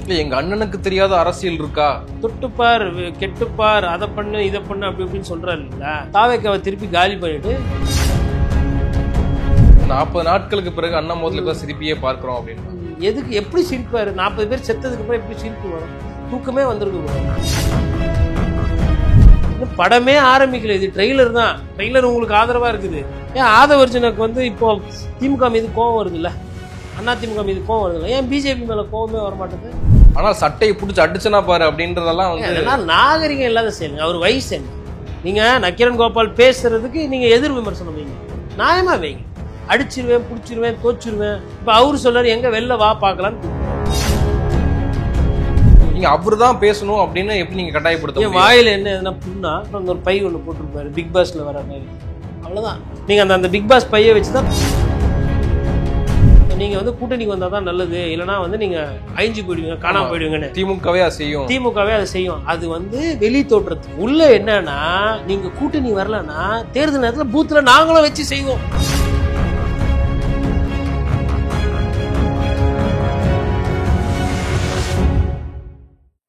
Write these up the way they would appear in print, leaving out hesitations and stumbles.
இல்ல எங்க அண்ணனுக்கு தெரியாத அரசியல் இருக்கா? தொட்டுப்பார், கெட்டுப்பார், அதை பண்ணு இதை பண்ணு அப்படி இப்படின்னு சொல்றாரு இல்லைங்களா? தாவேக்காவை திருப்பி காலி பண்ணிட்டு 40 நாட்களுக்கு பிறகு அண்ணன் முதல்ல சிரிப்பியே பார்க்கிறோம் அப்படின்னு. எதுக்கு எப்படி சிரிப்பாரு? 40 பேர் செத்ததுக்கு அப்புறம் எப்படி சிரிப்பு வரும்? தூக்கமே வந்திருக்கு. படமே ஆரம்பிக்கல, இது ட்ரெய்லர் தான். ட்ரெய்லர் உங்களுக்கு ஆதரவா இருக்குது. ஏன் ஆதவர்ஜனுக்கு வந்து இப்போ திமுக மீது கோவம் வருது இல்ல, அண்ணா திமுக மீது கோவம் வருது இல்லை, ஏன் பிஜேபி மேல கோவமே வர மாட்டேங்குது? ஆனால் சட்டையை பிடிச்சி அடிச்சனா பாரு அப்படின்றதெல்லாம் வந்து நாகரிகம் இல்லாத செயலுங்க. அவர் வயசு என்ன? நீங்க நக்கீரன் கோபால் பேசுறதுக்கு நீங்க எதிர் விமர்சனம் வைங்க, நியாயமா வைங்க. அடிச்சிருவேன், பிடிச்சிருவேன், தோச்சிருவேன். இப்ப அவரு சொல்றாரு எங்க வெளில வா பார்க்கலான்னு. நீங்க அவருதான் பேசணும் அப்படின்னு எப்படி நீங்க கட்டாயப்படுத்த? வாயில என்ன எதுனா புண்ணா ஒரு பை ஒண்ணு போட்டிருப்பாரு பிக் பாஸ்ல வர மாதிரி, அவ்வளவுதான். நீங்க அந்த பிக் பாஸ் பையை வச்சுதான் நீங்க வந்து கூட்டணிக்கு வந்தாதான் நல்லது, இல்லைன்னா வந்து நீங்க அழிஞ்சு போயிடுவீங்க, காணாம போயிடுவீங்கன்னு திமுகவே அதை செய்யும். திமுகவே அதை செய்யும். அது வந்து வெளி தோற்றத்துக்கு. உள்ள என்னன்னா நீங்க கூட்டணி வரலன்னா தேர்தல் நேரத்துல பூத்துல நாங்களும் வச்சு செய்வோம்.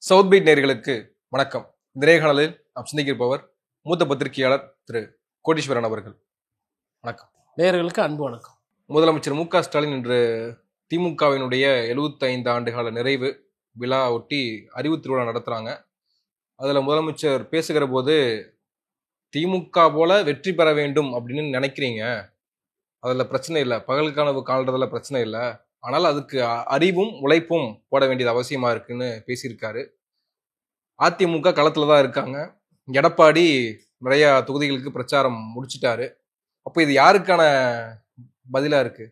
சவுத் பீட் நேயர்களுக்கு வணக்கம். இந்த நேர்காணலில் நாம் சிந்திக்கிருப்பவர் மூத்த பத்திரிகையாளர் திரு கோடீஸ்வரன் அவர்கள். வணக்கம். நேயர்களுக்கு அன்பு வணக்கம். முதலமைச்சர் மு க ஸ்டாலின் இன்று திமுகவினுடைய 75 ஆண்டுகால நிறைவு விழா ஒட்டி அறிவு திருவிழா நடத்துறாங்க. அதுல முதலமைச்சர் பேசுகிற போது திமுக போல வெற்றி பெற வேண்டும் அப்படின்னு நினைக்கிறீங்க, அதுல பிரச்சனை இல்லை, பகல் கனவு காண்றதுல பிரச்சனை இல்லை, ஆனால் அதுக்கு அறிவும் உழைப்பும் போட வேண்டியது அவசியமா இருக்குன்னு பேசியிருக்காரு. அதிமுக களத்துல தான் இருக்காங்க. எடப்பாடி நிறைய தொகுதிகளுக்கு பிரச்சாரம் முடிச்சிட்டாரு. அப்போ இது யாருக்கான பதிலா இருக்கு?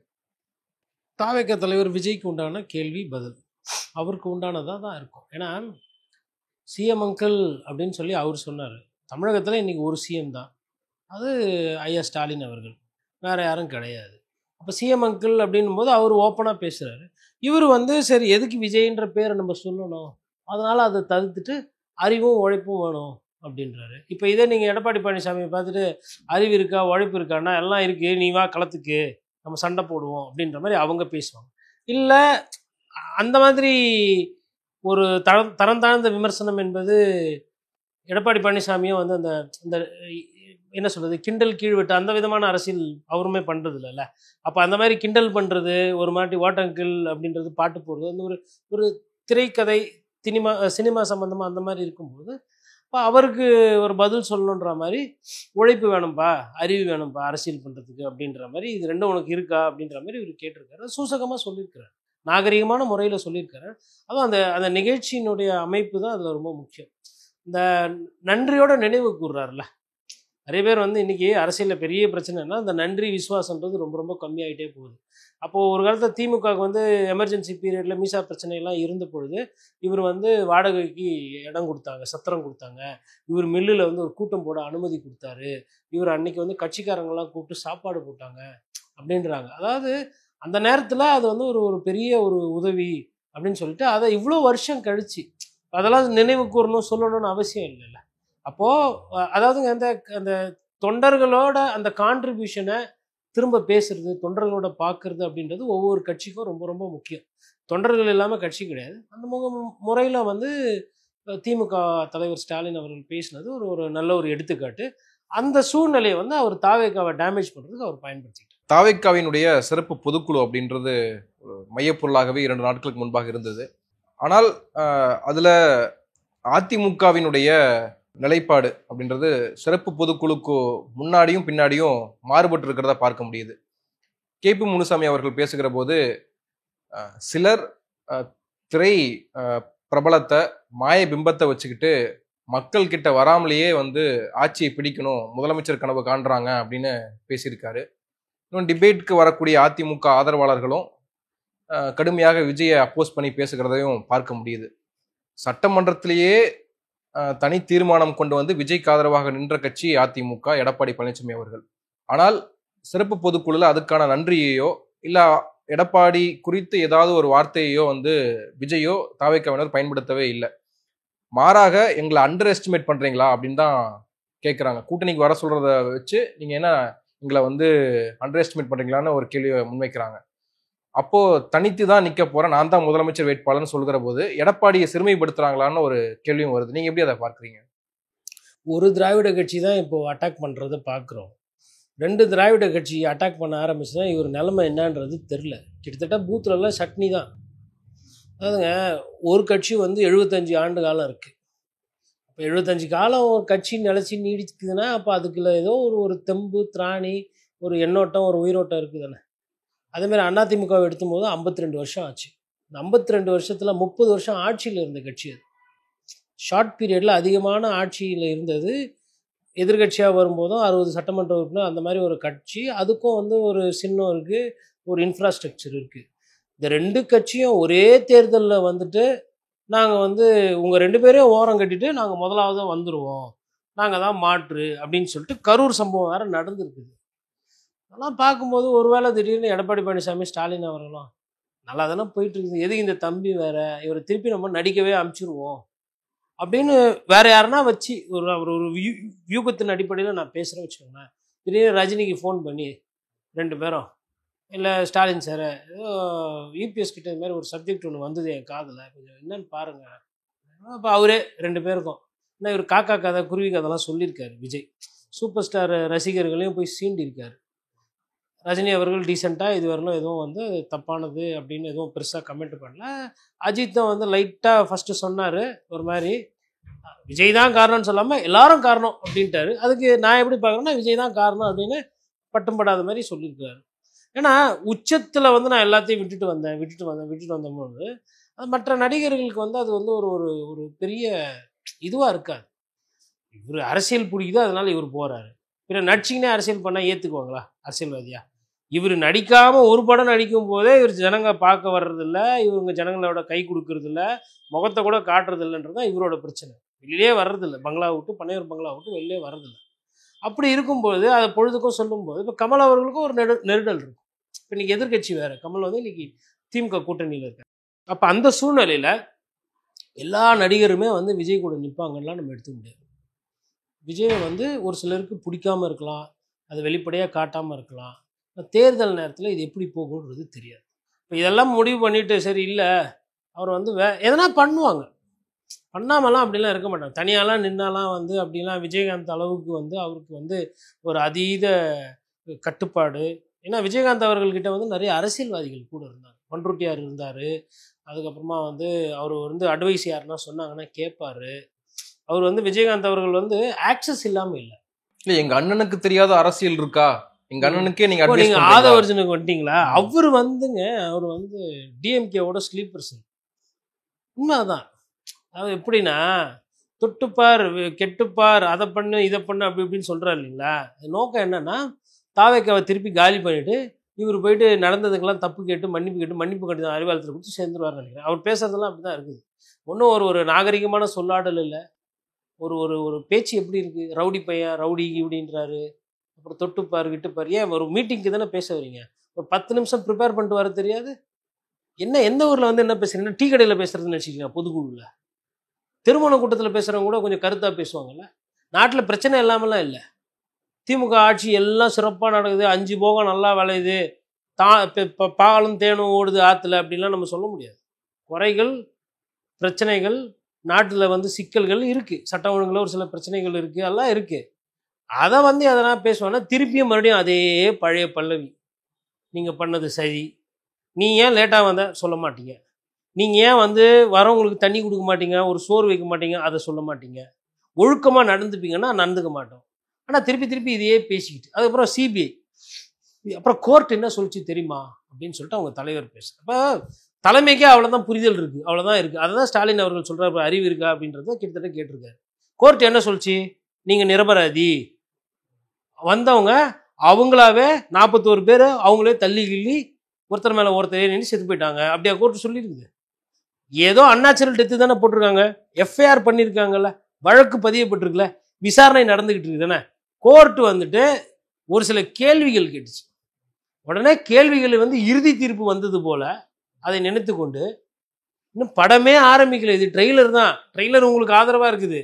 தாவேக தலைவர் விஜய்க்கு உண்டான கேள்வி பதில் அவருக்கு உண்டானதா தான் இருக்கும். ஏன்னா சிஎம் அங்கிள் அப்படின்னு சொல்லி அவர் சொன்னார். தமிழகத்தில் இன்னைக்கு ஒரு சிஎம் தான், அது ஐயா ஸ்டாலின் அவர்கள், வேற யாரும் கிடையாது. அப்போ சிஎம் அங்கிள் அப்படின்னும் போது அவர் ஓப்பனாக பேசுகிறாரு. இவர் வந்து சரி எதுக்கு விஜய்ன்ற பேரை நம்ம சொல்லணும், அதனால் அதை தவிர்த்துட்டு அறிவும் உழைப்பும் வேணும் அப்படின்றாரு. இப்போ இதே நீங்கள் எடப்பாடி பழனிசாமியை பார்த்துட்டு அறிவு இருக்கா உழைப்பு இருக்கான்னா எல்லாம் இருக்குது, நீ வா களத்துக்கு நம்ம சண்டை போடுவோம் அப்படின்ற மாதிரி அவங்க பேசுவாங்க. இல்லை அந்த மாதிரி ஒரு தரம் தாழ்ந்த விமர்சனம் என்பது எடப்பாடி பழனிசாமியும் வந்து அந்த அந்த என்ன சொல்கிறது, கிண்டல் கீழ்விட்டு அந்த விதமான அரசியல் அவருமே பண்ணுறது இல்லைல்ல. அப்போ அந்த மாதிரி கிண்டல் பண்ணுறது, ஒரு மாட்டி வாட்டங்கிள் அப்படின்றது, பாட்டு போடுறது, அந்த ஒரு திரைக்கதை சினிமா சம்மந்தமாக அந்த மாதிரி இருக்கும்போது இப்போ அவருக்கு ஒரு பதில் சொல்லணுன்ற மாதிரி உழைப்பு வேணும்ப்பா, அறிவு வேணும்ப்பா அரசியல் பண்ணுறதுக்கு அப்படின்ற மாதிரி, இது ரெண்டும் உனக்கு இருக்கா அப்படின்ற மாதிரி இவர் கேட்டிருக்காரு. சூசகமாக சொல்லியிருக்கிறார், நாகரிகமான முறையில் சொல்லியிருக்காரு. அதுவும் அந்த நிகழ்ச்சியினுடைய அமைப்பு தான் அதில் ரொம்ப முக்கியம். இந்த நன்றியோட நினைவு கூறுறாருல. நிறைய பேர் வந்து இன்றைக்கி அரசியலில் பெரிய பிரச்சனைனா அந்த நன்றி விசுவாசன்றது ரொம்ப ரொம்ப கம்மியாகிட்டே போகுது. அப்போது ஒரு காலத்தில் திமுகவுக்கு வந்து எமர்ஜென்சி பீரியடில் மீசா பிரச்சனையெல்லாம் இருந்த பொழுது இவர் வந்து வாடகைக்கு இடம் கொடுத்தாங்க, சத்திரம் கொடுத்தாங்க, இவர் மில்லில் வந்து ஒரு கூட்டம் போட அனுமதி கொடுத்தாரு, இவர் அன்னைக்கு வந்து கட்சிக்காரங்களாம் கூப்பிட்டு சாப்பாடு போட்டாங்க அப்படின்றாங்க. அதாவது அந்த நேரத்தில் அது வந்து ஒரு பெரிய ஒரு உதவி அப்படின்னு சொல்லிட்டு அதை இவ்வளோ வருஷம் கழிச்சு அதெல்லாம் நினைவு கூறணும் சொல்லணும்னு அவசியம் இல்லைல்ல. அப்போது அதாவதுங்க அந்த தொண்டர்களோட அந்த கான்ட்ரிபியூஷனை திரும்ப பேசுறது, தொண்டர்களோட பார்க்கறது அப்படின்றது ஒவ்வொரு கட்சிக்கும் ரொம்ப ரொம்ப முக்கியம். தொண்டர்கள் இல்லாமல் கட்சி கிடையாது. அந்த முறையில் வந்து திமுக தலைவர் ஸ்டாலின் அவர்கள் பேசினது ஒரு நல்ல ஒரு எடுத்துக்காட்டு. அந்த சூழ்நிலையை வந்து அவர் தாவேக்காவை டேமேஜ் பண்ணுறதுக்கு அவர் பயன்படுத்திக்கிட்டார். தாவேக்காவினுடைய சிறப்பு பொதுக்குழு அப்படின்றது ஒரு மையப்பொருளாகவே 2 நாட்களுக்கு முன்பாக இருந்தது. ஆனால் அதில் அதிமுகவினுடைய நிலைப்பாடு அப்படின்றது சிறப்பு பொதுக்குழுக்கு முன்னாடியும் பின்னாடியும் மாறுபட்டு இருக்கிறதா பார்க்க முடியுது. கேபி முனுசாமி அவர்கள் பேசுகிற போது சிலர் திரை பிரபலத்தை மாய பிம்பத்தை வச்சுக்கிட்டு மக்கள் கிட்ட வராமலேயே வந்து ஆட்சியை பிடிக்கணும், முதலமைச்சர் கனவு காண்றாங்க அப்படின்னு பேசியிருக்காரு. இன்னும் டிபேட்க்கு வரக்கூடிய அதிமுக ஆதரவாளர்களும் கடுமையாக விஜயை அப்போஸ் பண்ணி பேசுகிறதையும் பார்க்க முடியுது. சட்டமன்றத்திலேயே தனி தீர்மானம் கொண்டு வந்து விஜய்க்கு ஆதரவாக நின்ற கட்சி அதிமுக, எடப்பாடி பழனிசாமி அவர்கள். ஆனால் சிறப்பு பொதுக்குழுல அதுக்கான நன்றியையோ இல்லை எடப்பாடி குறித்து ஏதாவது ஒரு வார்த்தையோ வந்து விஜயோ தாவேக்காவினர் பயன்படுத்தவே இல்லை. மாறாக எங்களை அண்டர் எஸ்டிமேட் பண்றீங்களா அப்படின்னு தான் கேட்குறாங்க. கூட்டணிக்கு வர சொல்றத வச்சு நீங்க என்ன எங்களை வந்து அண்டர் எஸ்டிமேட் பண்றீங்களான்னு ஒரு கேள்வியை முன்வைக்கிறாங்க. அப்போ தனித்து தான் நிக்க போறேன், நான் தான் முதலமைச்சர் வேட்பாளர்னு சொல்கிற போது எடப்பாடியை சிறுமைப்படுத்துறாங்களான்னு ஒரு கேள்வியும் வருது. நீங்க எப்படி அதை பார்க்குறீங்க? ஒரு திராவிட கட்சி தான் இப்போ அட்டாக் பண்ணுறதை பார்க்குறோம். 2 திராவிட கட்சி அட்டாக் பண்ண ஆரம்பிச்சுன்னா இவர் நிலைமை என்னன்றது தெரில. கிட்டத்தட்ட பூத்துலலாம் சட்னி தான். அதாவதுங்க, ஒரு கட்சி வந்து 75 ஆண்டு காலம் இருக்குது. இப்போ 75 காலம் ஒரு கட்சி நிலச்சி நீடிக்குதுன்னா அப்போ அதுக்குள்ள ஏதோ ஒரு தெம்பு, திராணி, ஒரு எண்ணோட்டம், ஒரு உயிரோட்டம் இருக்குது தானே. அதேமாதிரி அதிமுகவை எடுத்தும்போது 52 வருஷம் ஆச்சு. இந்த 52 வருஷத்தில் 30 வருஷம் ஆட்சியில் இருந்த கட்சி அது. ஷார்ட் பீரியடில் அதிகமான ஆட்சியில் இருந்தது. எதிர்கட்சியாக வரும்போதும் 60 சட்டமன்ற உறுப்பினர் அந்த மாதிரி ஒரு கட்சி. அதுக்கும் வந்து ஒரு சின்னம் இருக்குது, ஒரு இன்ஃப்ராஸ்ட்ரக்சர் இருக்குது. இந்த 2 கட்சியும் ஒரே தேர்தலில் வந்துட்டு நாங்கள் வந்து உங்கள் 2 பேரையும் ஓரம் கட்டிட்டு நாங்கள் முதலாவதாக வந்துடுவோம், நாங்கள் தான் மாற்று அப்படின்னு சொல்லிட்டு கரூர் சம்பவம் வேறு நடந்துருக்குது. அதெல்லாம் பார்க்கும்போது ஒருவேளை திடீர்னு எடப்பாடி பழனிசாமி, ஸ்டாலின் அவர்களும் நல்லா தானே போயிட்டுருக்குது, எதுக்கு இந்த தம்பி வேறு, இவரை திருப்பி நம்ம நடிக்கவே அனுப்பிச்சிருவோம் அப்படின்னு வேற யாருன்னா வச்சு அவர் ஒரு வியூகத்தின் அடிப்படையில் நான் பேசுகிறேன் வச்சுக்கோங்களேன். திடீர்னு ரஜினிக்கு ஃபோன் பண்ணி 2 பேரும், இல்லை ஸ்டாலின் சார், ஏதோ யூபிஎஸ் கிட்ட இது மாதிரி ஒரு சப்ஜெக்ட் ஒன்று வந்தது என் காதில், கொஞ்சம் என்னன்னு பாருங்கள். அப்போ அவரே 2 பேருக்கும் ஏன்னா இவர் காக்கா கதை, குருவி கதைலாம் சொல்லியிருக்காரு. விஜய் சூப்பர் ஸ்டார் ரசிகர்களையும் போய் சீண்டிருக்காரு. ரஜினி அவர்கள் டீசெண்டாக இது வரலும் எதுவும் வந்து தப்பானது அப்படின்னு எதுவும் பெருசாக கமெண்ட் பண்ணல. அஜித்தும் வந்து லைட்டாக ஃபஸ்ட்டு சொன்னார் ஒரு மாதிரி, விஜய் தான் காரணம்னு சொல்லாமல் எல்லாரும் காரணம் அப்படின்ட்டாரு. அதுக்கு நான் எப்படி பார்க்குறேன்னா விஜய் தான் காரணம் அப்படின்னு பட்டும் படாத மாதிரி சொல்லியிருக்காரு. ஏன்னா உச்சத்தில் வந்து நான் எல்லாத்தையும் விட்டுட்டு வந்தபோது அது மற்ற நடிகர்களுக்கு வந்து அது வந்து ஒரு ஒரு பெரிய இதுவாக இருக்காது. இவர் அரசியல் பிடிக்குது அதனால இவர் போகிறாரு. பின்ன நடிச்சிங்கன்னே அரசியல் பண்ணால் ஏற்றுக்குவாங்களா அரசியல்வாதியா? இவர் நடிக்காமல் ஒரு படம் நடிக்கும் போதே இவர் ஜனங்க பார்க்க வர்றதில்ல, இவங்க ஜனங்களோட கை கொடுக்கறதில்ல, முகத்தை கூட காட்டுறதில்லைன்றது தான் இவரோட பிரச்சனை. வெளியே வர்றதில்லை, பங்களா விட்டு, பனையூர் பங்களா விட்டு வெளியே வர்றதில்லை. அப்படி இருக்கும்போது அதை பொழுதுக்கும் சொல்லும்போது இப்போ கமல் அவர்களுக்கும் ஒரு நெருடல் இருக்கும். இப்போ இன்றைக்கி எதிர்கட்சி வேறு, கமல் வந்து இன்றைக்கி திமுக கூட்டணியில் இருக்கார். அப்போ அந்த சூழ்நிலையில் எல்லா நடிகருமே வந்து விஜய் கூட நிற்பாங்கலாம் நம்ம எடுத்துக்க முடியாது. விஜயை வந்து ஒரு சிலருக்கு பிடிக்காமல் இருக்கலாம், அதை வெளிப்படையாக காட்டாமல் இருக்கலாம். தேர்தல் நேரத்தில் இது எப்படி போகுன்றது தெரியாது. இப்போ இதெல்லாம் முடிவு பண்ணிவிட்டு சரி இல்லை அவர் வந்து எதனா பண்ணுவாங்க, பண்ணாமலாம் அப்படிலாம் இருக்க மாட்டாங்க. தனியாலாம் நின்னாலாம் வந்து அப்படிலாம் விஜயகாந்த் அளவுக்கு வந்து அவருக்கு வந்து ஒரு அதீத கட்டுப்பாடு. ஏன்னா விஜயகாந்த் அவர்கள்கிட்ட வந்து நிறைய அரசியல்வாதிகள் கூட இருந்தாங்க. பண்ருட்டியார் இருந்தார். அதுக்கப்புறமா வந்து அவர் வந்து அட்வைஸ் யாருன்னா சொன்னாங்கன்னா கேட்பார். அவர் வந்து விஜயகாந்த் அவர்கள் வந்து ஆக்சஸ் இல்லாமல் இல்லை. இல்லை, எங்கள் அண்ணனுக்கு தெரியாத அரசியல் இருக்கா, எங்கள் அண்ணனுக்கே நீங்கள் நீங்கள் ஆதவர்ஜனுக்கு வந்துட்டீங்களா? அவர் வந்துங்க, அவர் வந்து டிஎம்கேவோட ஸ்லீப்பர் செல். உண்மைதான். அது எப்படின்னா தொட்டுப்பார், கெட்டுப்பார், அதை பண்ணு இதை பண்ணு அப்படி இப்படின்னு சொல்கிறார் இல்லைங்களா? அது நோக்கம் என்னன்னா தாவேக்காவை திருப்பி காலி பண்ணிவிட்டு இவர் போயிட்டு நடந்ததுக்கெல்லாம் தப்பு கேட்டு மன்னிப்பு கட்டி அறிவாளத்தில் கொடுத்து சேர்ந்துருவார்னு நினைக்கிறேன். அவர் பேசுறதெல்லாம் அப்படி தான் இருக்குது. ஒன்றும் ஒரு நாகரிகமான சொல்லாடல் இல்லை. ஒரு ஒரு ஒரு பேச்சு எப்படி இருக்குது, ரவுடி பையன் ரவுடி இப்படின்றாரு, அப்புறம் தொட்டுப்பார் கிட்டுப்பார். ஏன் ஒரு மீட்டிங்க்கு தானே பேச வரீங்க, ஒரு 10 நிமிஷம் ப்ரிப்பேர் பண்ணிட்டு வர தெரியாது? என்ன எந்த ஊரில் வந்து என்ன பேசுறீங்கன்னா டீ கடையில் பேசுறதுன்னு வச்சுக்கோங்க. பொதுக்குழுவில் திருமண கூட்டத்தில் பேசுகிறவங்க கூட கொஞ்சம் கருத்தாக பேசுவாங்கல்ல. நாட்டில் பிரச்சனை இல்லாமலாம் இல்லை. திமுக ஆட்சி எல்லாம் சிறப்பாக நடக்குது, 5 போகம் நல்லா விளையுது, பாலும் தேனும் ஓடுது ஆற்றுல அப்படின்லாம் நம்ம சொல்ல முடியாது. குறைகள், பிரச்சனைகள், நாட்டில் வந்து சிக்கல்கள் இருக்குது, சட்ட ஒழுங்கில் ஒரு சில பிரச்சனைகள் இருக்குது, எல்லாம் இருக்குது. அதை வந்து எதனா பேசுவாங்கன்னா திருப்பியும் மறுபடியும் அதே பழைய பல்லவி. நீங்கள் பண்ணது சரி, நீ ஏன் லேட்டாக வந்த சொல்ல மாட்டீங்க, நீங்கள் ஏன் வந்து வரவங்களுக்கு தண்ணி கொடுக்க மாட்டீங்க, ஒரு சோறு வைக்க மாட்டீங்க, அதை சொல்ல மாட்டீங்க, ஒழுக்கமாக நடந்துப்பீங்கன்னா நடந்துக்க மாட்டோம். ஆனால் திருப்பி இதையே பேசிக்கிட்டு அதுக்கப்புறம் சிபிஐ, அப்புறம் கோர்ட் என்ன சொல்லிச்சு தெரியுமா அப்படின்னு சொல்லிட்டு அவங்க தலைவர் பேசுகிறார். அப்போ தலைமைக்கே அவ்வளோதான் புரிதல் இருக்குது, அவ்வளோதான் இருக்குது. அதை தான் ஸ்டாலின் அவர்கள் சொல்கிறார், அறிவு இருக்கா அப்படின்றத கிட்டத்தட்ட கேட்டிருக்காரு. கோர்ட் என்ன சொல்லிச்சு, நீங்கள் நிரபராதி, வந்தவங்க அவங்களாவே 41 பேர் அவங்களே தள்ளி கிள்ளி ஒருத்தர் மேலே ஒருத்தர் நின்று செத்து போயிட்டாங்க அப்படியா கோர்ட் சொல்லியிருக்குது? ஏதோ அன்நேச்சுரல் டெத்து தானே போட்டிருக்காங்க, எஃப்ஐஆர் பண்ணியிருக்காங்கல்ல, வழக்கு பதியப்பட்டிருக்குல்ல, விசாரணை நடந்துக்கிட்டு இருக்குது தானே. கோர்ட்டு வந்துட்டு ஒரு சில கேள்விகள் கேட்டுச்சு. உடனே கேள்விகள் வந்து இறுதி தீர்ப்பு வந்தது போல் அதை நினைத்து கொண்டு இன்னும் படமே ஆரம்பிக்கல, இது ட்ரெய்லர் தான், ட்ரெய்லர் உங்களுக்கு ஆதரவாக இருக்குது.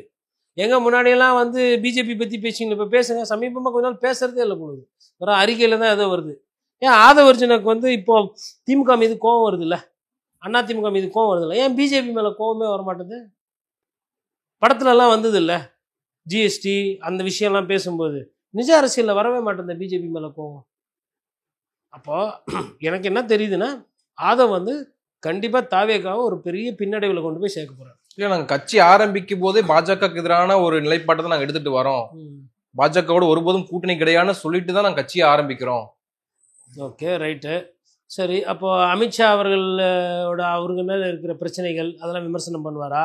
எங்கே முன்னாடியெல்லாம் வந்து பிஜேபி பற்றி பேசிங்க, இப்போ பேசுங்க, சமீபமாக கொஞ்ச நாள் பேசுகிறதே இல்லை பொழுது, வர அறிக்கையில் தான் ஏதோ வருது. ஏன் ஆதவர்ஜுனுக்கு வந்து இப்போ திமுக மீது கோவம் வருது இல்லை, அண்ணா திமுக மீது கோவம் வருது இல்லை, ஏன் பிஜேபி மேலே கோவமே வரமாட்டேது? படத்துலலாம் வந்தது இல்லை, ஜிஎஸ்டி அந்த விஷயம்லாம் பேசும்போது நிஜ அரசியலில் வரவே மாட்டேன் பிஜேபி மேலே கோவம். அப்போ எனக்கு என்ன தெரியுதுன்னா, ஆதவ் வந்து கண்டிப்பாக தாவேக்காவை ஒரு பெரிய பின்னடைவில் கொண்டு போய் சேர்க்க போகிறார். இல்லை, நாங்கள் கட்சி ஆரம்பிக்கும் போதே பாஜகவுக்கு எதிரான ஒரு நிலைப்பாட்டை தான் நாங்கள் எடுத்துட்டு வரோம், பாஜகவோட ஒருபோதும் கூட்டணி கிடையாதுன்னு சொல்லிட்டு தான் நாங்கள் கட்சியை ஆரம்பிக்கிறோம். ஓகே, ரைட்டு, சரி. அப்போ அமித்ஷா அவர்களோட அவருக்கு மேலே இருக்கிற பிரச்சனைகள் அதெல்லாம் விமர்சனம் பண்ணுவாரா?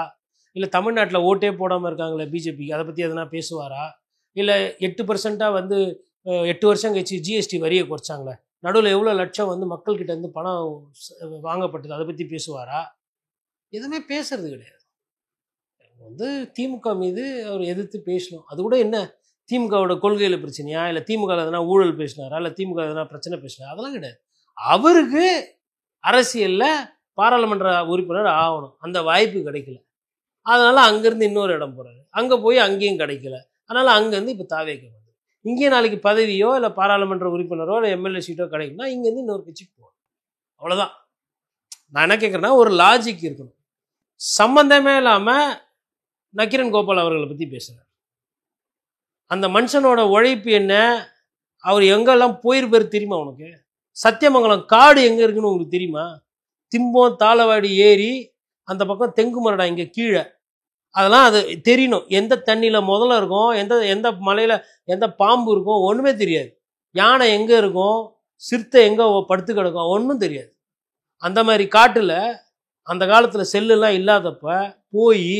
இல்லை தமிழ்நாட்டில் ஓட்டே போடாமல் இருக்காங்களே பிஜேபிக்கு, அதை பற்றி எதனா பேசுவாரா? இல்லை 8% வந்து 8 வருஷம் கழிச்சு ஜிஎஸ்டி வரியை குறைச்சாங்களே, நடுவில் எவ்வளோ லட்சம் வந்து மக்கள்கிட்ட இருந்து பணம் வாங்கப்பட்டது, அதை பற்றி பேசுவாரா? எதுவுமே பேசுறது கிடையாது. வந்து திமுக மீது அவர் எதிர்த்து பேசணும். அது கூட என்ன திமுகவோட கொள்கையில் பிரச்சனையா, இல்லை திமுக எதனா ஊழல் பேசினாரா, இல்லை திமுக எதனா பிரச்சனை பேசினாரா? அதெல்லாம் கிடையாது. அவருக்கு அரசியலில் பாராளுமன்ற உறுப்பினர் ஆகணும், அந்த வாய்ப்பு கிடைக்கல. அதனால் அங்கேருந்து இன்னொரு இடம் போகிறாரு, அங்கே போய் அங்கேயும் கிடைக்கல. அதனால் அங்கேருந்து இப்போ தாவேக்க வந்து இங்கே நாளைக்கு பதவியோ இல்லை பாராளுமன்ற உறுப்பினரோ இல்லை எம்எல்ஏ சீட்டோ கிடைக்குன்னா இங்கேருந்து இன்னொரு கட்சிக்கு போகணும், அவ்வளோதான். நான் என்ன கேட்குறேன்னா, ஒரு லாஜிக் இருக்கணும். சம்பந்தமே இல்லாமல் நக்கீரன் கோபால் அவர்களை பற்றி பேசுகிறார். அந்த மனுஷனோட உழைப்பு என்ன, அவர் எங்கெல்லாம் போயிருப்பார் தெரியுமா உனக்கு? சத்தியமங்கலம் காடு எங்கே இருக்குன்னு உங்களுக்கு தெரியுமா? திம்பம் தாளவாடி ஏரி அந்த பக்கம் தெங்குமரடா இங்கே கீழே, அதெல்லாம் அது தெரியணும். எந்த தண்ணியில் முதல்ல இருக்கும், எந்த மலையில் எந்த பாம்பு இருக்கும் ஒன்றுமே தெரியாது. யானை எங்கே இருக்கும், சிறுத்தை எங்கே படுத்து கிடக்கும் ஒன்றும் தெரியாது. அந்த மாதிரி காட்டில் அந்த காலத்தில் செல்லுலாம் இல்லாதப்ப போய்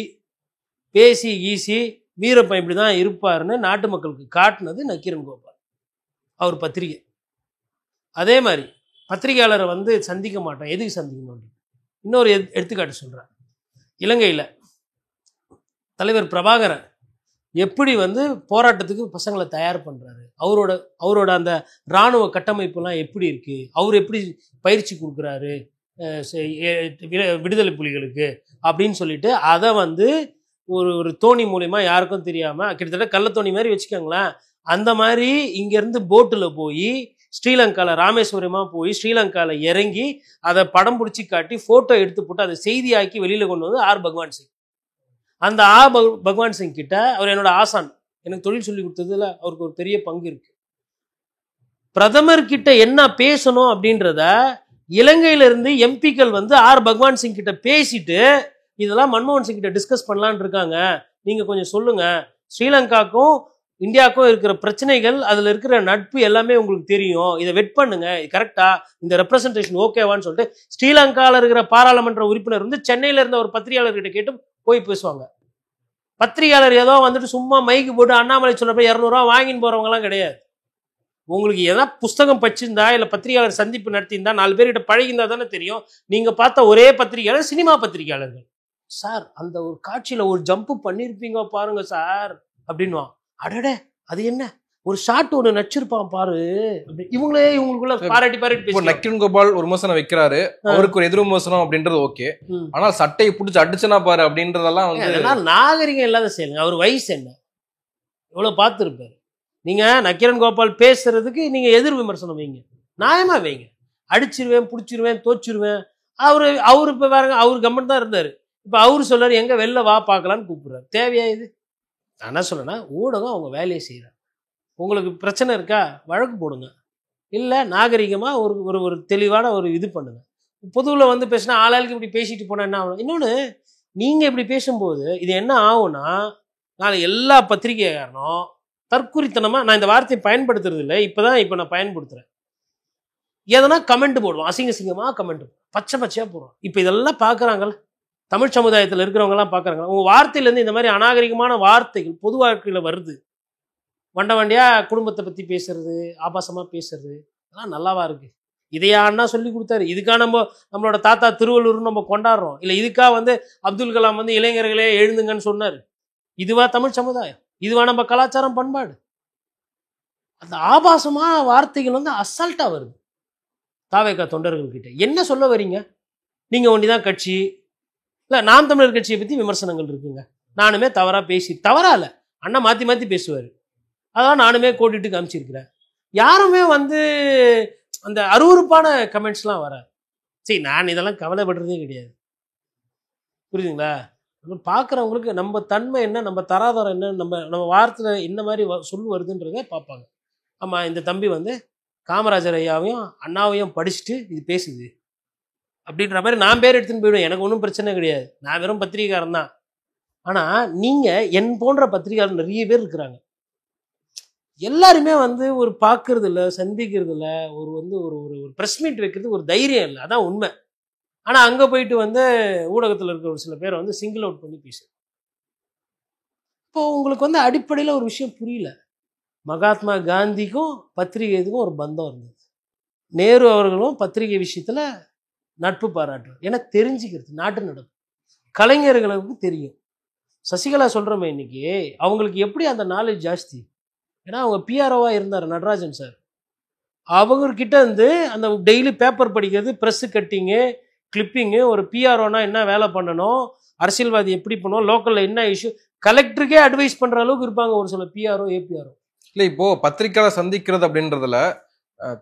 பேசி கீசி வீரப்பன் இப்படி தான் இருப்பாருன்னு நாட்டு மக்களுக்கு காட்டினது நக்கீரன் கோபால், அவர் பத்திரிகை. அதே மாதிரி பத்திரிகையாளரை வந்து சந்திக்க மாட்டோம், எதுக்கு சந்திக்கணும்? இன்னொரு எடுத்துக்காட்டு சொல்கிறேன். இலங்கையில் தலைவர் பிரபாகரன் எப்படி வந்து போராட்டத்துக்கு பசங்களை தயார் பண்ணுறாரு, அவரோட அந்த இராணுவ கட்டமைப்புலாம் எப்படி இருக்குது, அவர் எப்படி பயிற்சி கொடுக்குறாரு விடுதலை புலிகளுக்கு அப்படின்னு சொல்லிட்டு அதை வந்து ஒரு தோணி மூலயமா யாருக்கும் தெரியாமல், கிட்டத்தட்ட கள்ளத்தோணி மாதிரி வச்சுக்கோங்களேன், அந்த மாதிரி இங்கேருந்து போட்டில் போய் ஸ்ரீலங்காவில் ராமேஸ்வரமாக போய் ஸ்ரீலங்காவில் இறங்கி அதை படம் பிடிச்சி காட்டி ஃபோட்டோ எடுத்து போட்டு அதை செய்தியாக்கி வெளியில் கொண்டு வந்து ஆர் பகவான் சிங். அந்த பகவான் சிங் கிட்ட அவர் என்னோட ஆசான், எனக்கு தொழில் சொல்லி கொடுத்ததுல அவருக்கு ஒரு பெரிய பங்கு இருக்கு. பிரதமர் கிட்ட என்ன பேசணும் அப்படின்றத இலங்கையிலிருந்து எம்பிக்கள் வந்து ஆர் பகவான் சிங் கிட்ட பேசிட்டு இதெல்லாம் மன்மோகன் சிங் கிட்ட டிஸ்கஸ் பண்ணலான்னு இருக்காங்க, நீங்க கொஞ்சம் சொல்லுங்க, ஸ்ரீலங்காக்கும் இந்தியாவுக்கும் இருக்கிற பிரச்சனைகள், அதுல இருக்கிற நட்பு எல்லாமே உங்களுக்கு தெரியும், இதை வெட் பண்ணுங்க, கரெக்டா இந்த ரெப்ரசன்டேஷன் ஓகேவான்னு சொல்லிட்டு ஸ்ரீலங்காவில் இருக்கிற பாராளுமன்ற உறுப்பினர் வந்து சென்னையில இருந்த ஒரு பத்திரிகையாளர்கிட்ட கேட்டு போய் பேசுவாங்க. பத்திரிகையாளர் ஏதோ வந்துட்டு சும்மா மைக்கு போட்டு அண்ணாமலை சொன்னப்ப 200 ரூபா வாங்கின்னு போறவங்கலாம் கிடையாது. உங்களுக்கு எதனா புஸ்தகம் படிச்சிருந்தா இல்லை பத்திரிகையாளர் சந்திப்பு நடத்தியிருந்தா 4 பேர்கிட்ட பழகிருந்தா தானே தெரியும். நீங்க பார்த்த ஒரே பத்திரிகையாளர் சினிமா பத்திரிகையாளர்கள். சார் அந்த ஒரு காட்சியில ஒரு ஜம்ப் பண்ணிருப்பீங்க பாருங்க சார் அப்படின்வான். அடடே அது என்ன ஒரு ஷாட் ஒன்று நச்சிருப்பான் பாரு, இவங்களுக்குள்ள பாராட்டி பேசுவாங்க. நக்கீரன் கோபால் ஒரு விமர்சனம் வைக்கிறாரு, அவருக்கு ஒரு எதிர் விமர்சனம் அப்படின்றது ஓகே. ஆனால் சட்டையை பிடிச்சி அடிச்சனா பாரு அப்படின்றதெல்லாம் வந்து நாகரிகம் இல்லாத செயலுங்க. அவர் வயசு என்ன இவ்வளவு பார்த்துருப்பாரு. நீங்க நக்கீரன் கோபால் பேசுறதுக்கு நீங்க எதிர் விமர்சனம் வைங்க, நியாயமா வைங்க. அடிச்சிருவேன், பிடிச்சிருவேன், தோச்சிருவேன். அவரு இப்ப பாருங்க, அவரு கம்மன் தான் இருந்தாரு, இப்ப அவரு சொல்றாரு எங்க வெளில வா பார்க்கலான்னு கூப்பிடுறாரு. தேவையா இது? நான் என்ன சொல்றேன்னா, ஊடகம் அவங்க வேலையை செய்யறாங்க. உங்களுக்கு பிரச்சனை இருக்கா வழக்கு போடுங்க, இல்லை நாகரிகமாக ஒரு தெளிவான ஒரு இது பண்ணுங்க. பொதுவில் வந்து பேசினா ஆளாளுக்கு இப்படி பேசிட்டு போனால் என்ன ஆகும்? இன்னொன்று, நீங்கள் இப்படி பேசும்போது இது என்ன ஆகும்னா, நான் எல்லா பத்திரிகையாரனும் தற்குறித்தனமாக, நான் இந்த வார்த்தையை பயன்படுத்துறது இல்லை, இப்போ நான் பயன்படுத்துகிறேன். எதனா கமெண்ட் போடுவோம், அசிங்கமாக கமெண்ட் பச்சையாக போடுவோம். இப்போ இதெல்லாம் பார்க்குறாங்கல்ல, தமிழ் சமுதாயத்தில் இருக்கிறவங்கலாம் பார்க்குறாங்க. உங்கள் வார்த்தையிலேருந்து இந்த மாதிரி அநாகரிகமான வார்த்தைகள் பொது வாழ்க்கையில் வருது. வண்டியா குடும்பத்தை பற்றி பேசுறது, ஆபாசமாக பேசுறது, அதெல்லாம் நல்லாவா இருக்கு? இதையா அண்ணா சொல்லி கொடுத்தாரு? இதுக்காக நம்மளோட தாத்தா திருவள்ளூர்னு நம்ம கொண்டாடுறோம்? இல்லை இதுக்காக வந்து அப்துல் கலாம் வந்து இளைஞர்களே எழுந்துங்கன்னு சொன்னார்? இதுவா தமிழ் சமுதாயம்? இதுவா நம்ம கலாச்சாரம் பண்பாடு? அந்த ஆபாசமான வார்த்தைகள் வந்து அசால்ட்டா வருது தாவேகா தொண்டர்கள் கிட்ட. என்ன சொல்ல வரீங்க? நீங்க ஒண்டிதான் கட்சி, இல்லை நாம் தமிழர் கட்சியை பற்றி விமர்சனங்கள் இருக்குங்க, நானுமே தவறா இல்லை, அண்ணா மாற்றி பேசுவார், அதான் நானுமே கோடிட்டு காமிச்சிருக்கிறேன். யாருமே வந்து அந்த அருவருப்பான கமெண்ட்ஸ்லாம் வராது. சரி, நான் இதெல்லாம் கவலைப்படுறதே கிடையாது. புரியுதுங்களா? நம்ம பார்க்குறவங்களுக்கு நம்ம தன்மை என்ன, நம்ம தராதரம் என்ன, நம்ம வார்த்தையில் என்ன மாதிரி சொல்லு வருதுன்றதை பார்ப்பாங்க. ஆமாம், இந்த தம்பி வந்து காமராஜர் ஐயாவையும் அண்ணாவையும் படிச்சுட்டு இது பேசுது அப்படின்ற மாதிரி நான் பேர் எடுத்துன்னு போயிடுவேன். எனக்கு ஒன்றும் பிரச்சனை கிடையாது. நான் வெறும் பத்திரிகைக்காரன் தான். ஆனால் நீங்கள் என் போன்ற பத்திரிகையாளர் நிறைய பேர் இருக்கிறாங்க. எல்லாருமே வந்து ஒரு பார்க்கறது இல்லை, சந்திக்கிறது இல்லை, ஒரு வந்து ஒரு ஒரு ப்ரெஸ் மீட் வைக்கிறது ஒரு தைரியம் இல்லை. அதான் உண்மை. ஆனால் அங்கே போயிட்டு வந்து ஊடகத்தில் இருக்கிற ஒரு சில பேரை வந்து சிங்கிள் அவுட் பண்ணி பேசு. இப்போ உங்களுக்கு வந்து அடிப்படையில் ஒரு விஷயம் புரியல. மகாத்மா காந்திக்கும் பத்திரிகைக்கும் ஒரு பந்தம் இருந்தது. நேரு அவர்களும் பத்திரிகை விஷயத்தில் நட்பு பாராட்டுவார். எனக்கு தெரிஞ்சுக்கிறது நாட்டு நடக்கும். கலைஞர்களுக்கு தெரியும். சசிகலா சொல்கிறோமே இன்னைக்கு, அவங்களுக்கு எப்படி அந்த நாலேஜ் ஜாஸ்தி? ஏன்னா அவங்க பிஆர்ஓவாக இருந்தார் நடராஜன் சார். அவங்கக்கிட்ட இருந்து அந்த டெய்லி பேப்பர் படிக்கிறது, ப்ரெஸ்ஸு கட்டிங்கு, கிளிப்பிங்கு, ஒரு பிஆர்ஓனா என்ன வேலை பண்ணணும், அரசியல்வாதி எப்படி பண்ணணும், லோக்கலில் என்ன இஷ்யூ, கலெக்டருக்கே அட்வைஸ் பண்ணுற அளவுக்கு இருப்பாங்க ஒரு சில பிஆர்ஓ ஏபிஆர்ஓ. இல்லை, இப்போ பத்திரிக்கையாளர் சந்திக்கிறது அப்படின்றதுல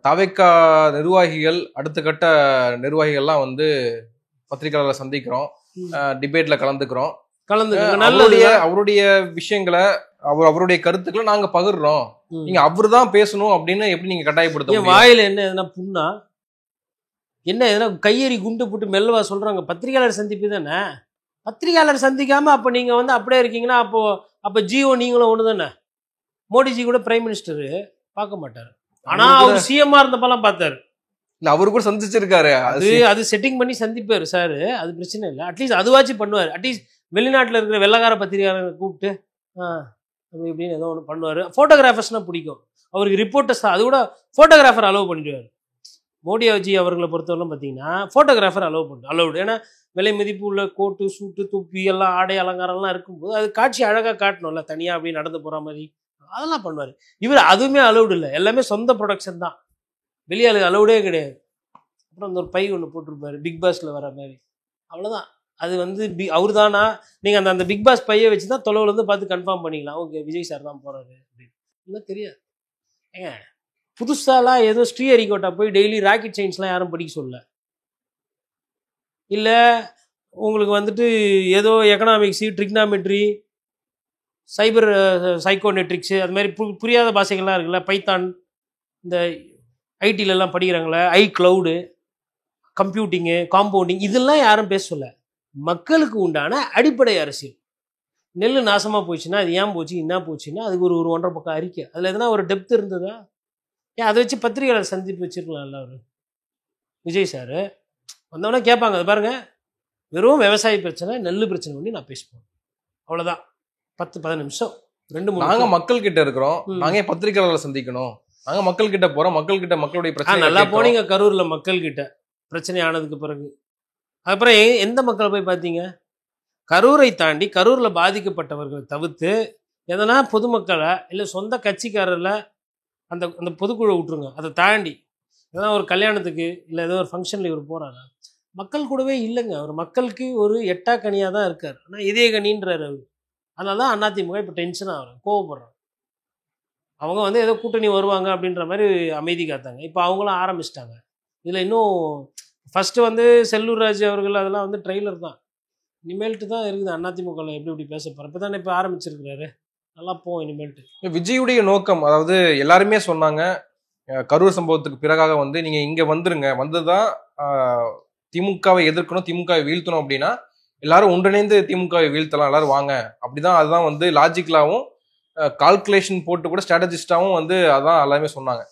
தவைக்கா நிர்வாகிகள், அடுத்த கட்ட நிர்வாகிகள்லாம் வந்து பத்திரிக்கையாளரை சந்திக்கிறோம், டிபேட்ல கலந்துக்கிறோம், அவருடைய விஷயங்களை அவருடைய கருத்துக்களை நாங்க பகிர்றோம், நீங்க அவருதான் பேசணும் அப்படின்னு எப்படி நீங்க கட்டாயப்படுத்த? வாயில என்ன எதுனா புண்ணா, என்ன எதுனா கையெறி குண்டு போட்டு மெல்லவா சொல்றாங்க? பத்திரிகையாளர் சந்திப்பு தானே. பத்திரிகையாளர் சந்திக்காம அப்ப நீங்க வந்து அப்படியே இருக்கீங்கன்னா அப்போ ஜியோ நீங்களும் ஒன்று தானே. மோடிஜி கூட பிரைம் மினிஸ்டர் பார்க்க மாட்டாரு. ஆனா அவர் சிஎம்ஆ இருந்தப்பெல்லாம் பார்த்தாரு. இல்ல, அவரு கூட சந்திச்சிருக்காரு. அது செட்டிங் பண்ணி சந்திப்பாரு சார், அது பிரச்சனை இல்லை. அட்லீஸ்ட் அதுவாச்சும் பண்ணுவார். அட்லீஸ்ட் வெளிநாட்டில் இருக்கிற வெள்ளக்கார பத்திரிகையாளரை கூப்பிட்டு அப்படி இப்படின்னு ஏதோ ஒன்று பண்ணுவார். ஃபோட்டோகிராஃபர்ஸ்னால் பிடிக்கும் அவருக்கு. ரிப்போர்ட்டர்ஸ் அது கூட ஃபோட்டோகிராஃபர் அலோவ் பண்ணிடுவார். மோடிஜி அவர்களை பொறுத்தவரைக்கும் பார்த்தீங்கன்னா ஃபோட்டோகிராஃபர் அலோவ்டு. ஏன்னா விலை மதிப்பு உள்ள கோட்டு, சூட்டு, தொப்பி எல்லாம் ஆடை அலங்காரம்லாம் இருக்கும்போது அது காட்சி அழகாக காட்டணும்ல, தனியாக அப்படி நடந்து போகிற மாதிரி அதெல்லாம் பண்ணுவார். இவர் அதுவுமே அலௌடு இல்லை. எல்லாமே சொந்த ப்ரொடக்ஷன் தான், வெளியாளு அலௌடே கிடையாது. அப்புறம் அந்த ஒரு பை ஒன்று போட்டிருப்பாரு பிக் பாஸில் வர மாதிரி, அவ்வளோதான். அது வந்து அவர் தானா, நீங்கள் அந்த பிக் பாஸ் பையை வச்சு தான் தொலைவுலேருந்து பார்த்து கன்ஃபார்ம் பண்ணிக்கலாம். ஓகே, விஜய் சார் தான் போகிறாரு அப்படின்னு. இல்லை, தெரியாது. ஏங்க புதுசாலாம் ஏதோ ஸ்ரீஹரிகோட்டா போய் டெய்லி ராக்கெட் சயின்ஸ்லாம் யாரும் படிக்க சொல்லல. இல்லை உங்களுக்கு வந்துட்டு ஏதோ எக்கனாமிக்ஸு, ட்ரிக்னாமெட்ரி, சைபர் சைக்கோனெட்ரிக்ஸு, அது மாதிரி புரியாத பாஷைகள்லாம் இருக்குல்ல, பைத்தான், இந்த ஐடிலெலாம் படிக்கிறாங்களே, க்ளவுடு, கம்ப்யூட்டிங்கு, காம்பவுண்டிங், இதெல்லாம் யாரும் பேச சொல்ல. மக்களுக்கு உண்டான அடிப்படை அரசியல். நெல் நாசமாக போச்சுன்னா அது ஏன் போச்சு, என்ன போச்சுன்னா அதுக்கு ஒரு 1.5 பக்கம் அறிக்கை. அதில் எதனா ஒரு டெப்த் இருந்ததா? ஏன் அதை வச்சு பத்திரிகையாளர் சந்திப்பு வச்சுருக்கலாம்ல அவர் விஜய் சார். வந்தவொடனே கேட்பாங்க, அது பாருங்கள் வெறும் விவசாய பிரச்சனை, நெல் பிரச்சனை பண்ணி நான் பேசுவேன், அவ்வளோதான். 10-15 நிமிஷம் 2-3. நாங்கள் மக்கள் கிட்ட இருக்கிறோம், நாங்கள் பத்திரிகையாளர்களை சந்திக்கணும், நாங்கள் மக்கள் கிட்ட போகிறோம், மக்களுடைய பிரச்சனை. நல்லா போனீங்க கரூரில் மக்கள் கிட்ட பிரச்சனை ஆனதுக்கு பிறகு. அப்புறம் எந்த மக்களை போய் பார்த்தீங்க? கரூரை தாண்டி கரூரில் பாதிக்கப்பட்டவர்களை தவிர்த்து எதனா பொதுமக்களை இல்லை சொந்த கட்சிக்காரரில் அந்த அந்த பொதுக்குழு விட்டுருங்க, அதை தாண்டி எதனா ஒரு கல்யாணத்துக்கு இல்லை ஏதோ ஒரு ஃபங்க்ஷனில் இவர் போகிறாங்க, மக்கள் கூடவே இல்லைங்க. அவர் மக்களுக்கு ஒரு எட்டா கனியாக தான் இருக்கார். ஆனால் இதே கனின்றார் அவர். அதனால தான் அதிமுக இப்போ டென்ஷனாக ஆகிறாங்க, கோவப்படுறாங்க. அவங்க வந்து ஏதோ கூட்டணி வருவாங்க அப்படின்ற மாதிரி அமைதி காத்தாங்க. இப்போ அவங்களும் ஆரம்பிச்சிட்டாங்க. இதில் இன்னும் ஃபஸ்ட்டு வந்து செல்லூர் ராஜு அவர்கள் அதெல்லாம் வந்து ட்ரெய்லர் தான், இனிமேல்ட்டு தான் இருக்குது அதிமுகவில் எப்படி பேச போகிறேன். இப்போ தானே இப்போ ஆரம்பிச்சிருக்கிறாரு, நல்லா போவோம் இனிமேல்ட்டு. விஜயுடைய நோக்கம், அதாவது எல்லாருமே சொன்னாங்க கரூர் சம்பவத்துக்கு பிறகாக வந்து நீங்கள் இங்கே வந்துருங்க, வந்து தான் திமுகவை எதிர்க்கணும், திமுகவை வீழ்த்தணும், அப்படின்னா எல்லாரும் ஒன்றிணைந்து திமுகவை வீழ்த்தலாம், எல்லாரும் வாங்க, அப்படிதான். அதுதான் வந்து லாஜிக்கலாகவும் கால்குலேஷன் போட்டு கூட ஸ்ட்ராட்டஜிஸ்டாகவும் வந்து அதான் எல்லாருமே சொன்னாங்க.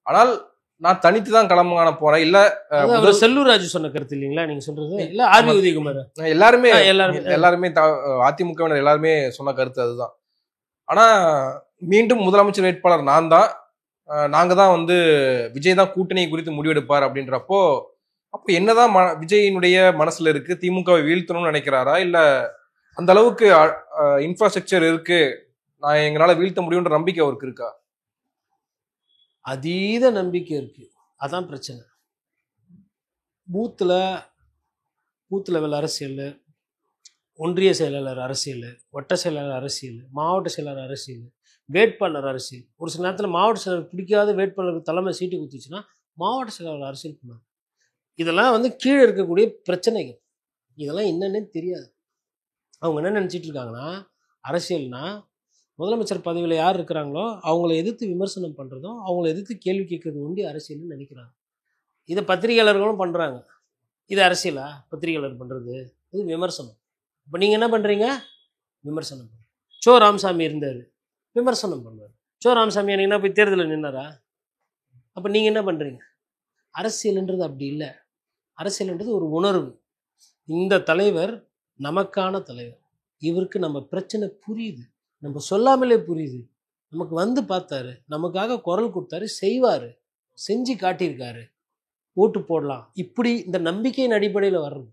ஆனால் நான் தனித்து தான் களம் காண போறேன். இல்ல செல்லூர் ராஜு சொன்ன கருத்து இல்லைங்களா நீங்க சொல்றது? இல்ல ஆர்வி உதயகுமார் எல்லாருமே அதிமுகவினர் எல்லாருமே சொன்ன கருத்து அதுதான். ஆனா மீண்டும் முதலமைச்சர் வேட்பாளர் நான் தான், நாங்க தான் வந்து விஜய் தான் கூட்டணி குறித்து முடிவெடுப்பார் அப்படின்றப்போ, அப்போ என்னதான் விஜயினுடைய மனசுல இருக்கு? திமுகவை வீழ்த்தணும்னு நினைக்கிறாரா, இல்ல அந்த அளவுக்கு இன்ஃப்ராஸ்ட்ரக்சர் இருக்கு, நான் எங்களால வீழ்த்த முடியும்ன்ற நம்பிக்கை அவருக்கு இருக்கா? அதீத நம்பிக்கை இருக்கு, அதான் பிரச்சனை. பூத் லெவல் அரசியல், ஒன்றிய செயலாளர் அரசியல், வட்ட செயலாளர் அரசியல், மாவட்ட செயலாளர் அரசியல், வேட்பாளர் அரசியல். ஒரு சில நேரத்தில் மாவட்ட செயலாளர் பிடிக்காத வேட்பாளருக்கு தலைமை சீட்டு குத்துச்சுன்னா மாவட்ட செயலாளர் அரசியல் பண்ணாங்க. இதெல்லாம் வந்து கீழே இருக்கக்கூடிய பிரச்சனைகள். இதெல்லாம் என்னன்னே தெரியாது. அவங்க என்ன நினச்சிட்டு இருக்காங்கன்னா, அரசியல்னா முதலமைச்சர் பதவியில் யார் இருக்கிறாங்களோ அவங்கள எதிர்த்து விமர்சனம் பண்ணுறதும் அவங்கள எதிர்த்து கேள்வி கேட்கறது ஒண்டி அரசியல்னு நினைக்கிறாங்க. இதை பத்திரிகையாளர்களும் பண்ணுறாங்க. இது அரசியலா? பத்திரிகையாளர் பண்ணுறது இது விமர்சனம். இப்போ நீங்கள் என்ன பண்ணுறீங்க? விமர்சனம் பண்ணுறீங்க. சோ ராமசாமி இருந்தார், விமர்சனம் பண்ணுவார். சோ ராமசாமி என்ன போய் தேர்தலில் நின்னாரா? அப்போ நீங்கள் என்ன பண்ணுறீங்க? அரசியல்ன்றது அப்படி இல்லை. அரசியல்ன்றது ஒரு உணர்வு. இந்த தலைவர் நமக்கான தலைவர். இவருக்கு நம்ம பிரச்சனை புரியுது, நம்ம சொல்லாமலே புரியுது. நமக்கு வந்து பார்த்தாரு, நமக்காக குரல் கொடுத்தாரு, செய்வார், செஞ்சு காட்டியிருக்காரு, ஓட்டு போடலாம். இப்படி இந்த நம்பிக்கையின் அடிப்படையில் வர்றது.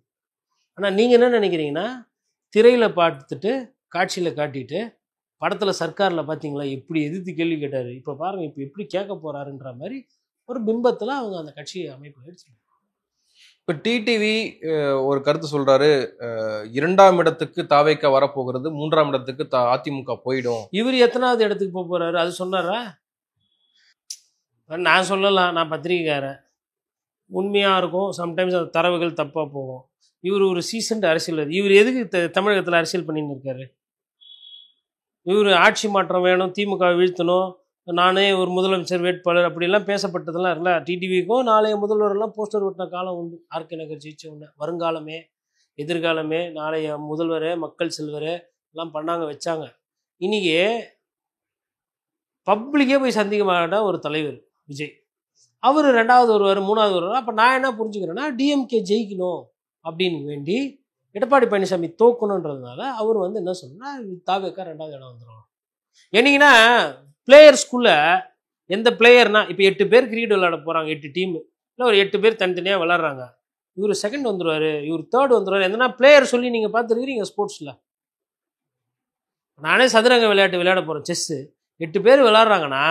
ஆனால் நீங்கள் என்ன நினைக்கிறீங்கன்னா, திரையில் பார்த்துட்டு காட்சியில் காட்டிட்டு படத்தில் சர்க்காரில் பார்த்தீங்களா எப்படி எதிர்த்து கேள்வி கேட்டார், இப்போ பாருங்கள் இப்போ எப்படி கேட்க போகிறாருன்ற மாதிரி ஒரு பிம்பத்தில் அவங்க அந்த கட்சியை அமைப்பு எடுத்துருக்காங்க. இப்போ டிடிவி ஒரு கருத்து சொல்றாரு, 2ஆம் இடத்துக்கு தாவேக்கா வரப்போகிறது, 3ஆம் இடத்துக்கு அதிமுக போயிடும். இவர் எத்தனாவது இடத்துக்கு போக போறாரு அது சொன்னாரா? நான் சொல்லலாம், நான் பத்திரிகைக்காரன். உண்மையாக இருக்கும், சம்டைம்ஸ் அந்த தரவுகள் தப்பாக போகும். இவர் ஒரு சீசன்ட் அரசியல். இவர் எதுக்கு தமிழகத்தில் அரசியல் பண்ணின்னு இருக்காரு? இவர் ஆட்சி மாற்றம் வேணும், திமுக வீழ்த்தணும், நானே ஒரு முதலமைச்சர் வேட்பாளர் அப்படிலாம் பேசப்பட்டதெல்லாம் இருக்குல்ல. டிடிவிக்கும் நாளைய முதல்வரெல்லாம் போஸ்டர் ஒட்டின காலம் உண்டு. ஆர்கே நகர் ஜெயிச்ச உடனே வருங்காலமே எதிர்காலமே நாளைய முதல்வர் மக்கள் செல்வர் எல்லாம் பண்ணாங்க வச்சாங்க. இன்னைக்கு பப்ளிக்கே போய் சந்திக்க மாட்ட ஒரு தலைவர் விஜய். அவர் 2வது வருவார், 3வது வருவார். அப்போ நான் என்ன புரிஞ்சுக்கிறேன்னா, டிஎம்கே ஜெயிக்கணும் அப்படின்னு வேண்டி எடப்பாடி பழனிசாமி தோக்கணுன்றதுனால அவர் வந்து என்ன சொன்னா, தாவேக்கா 2வது இடம் வந்துடும். என்னைக்குன்னா பிளேயர்ஸ்குள்ள எந்த பிளேயர்னா இப்போ 8 பேர் கிரிக்கெட் விளையாட போகிறாங்க, 8 டீம் இல்லை ஒரு 8 பேர் தனித்தனியாக விளாட்றாங்க. இவர் செகண்ட் வந்துடுவார், இவர் தேர்ட் வந்துடுவார். எந்தனா பிளேயர் சொல்லி நீங்கள் பார்த்துருக்கிறீங்க ஸ்போர்ட்ஸில்? நானே சதுரங்க விளையாட்டு விளையாட போகிறேன், செஸ்ஸு. 8 பேர் விளாட்றாங்கன்னா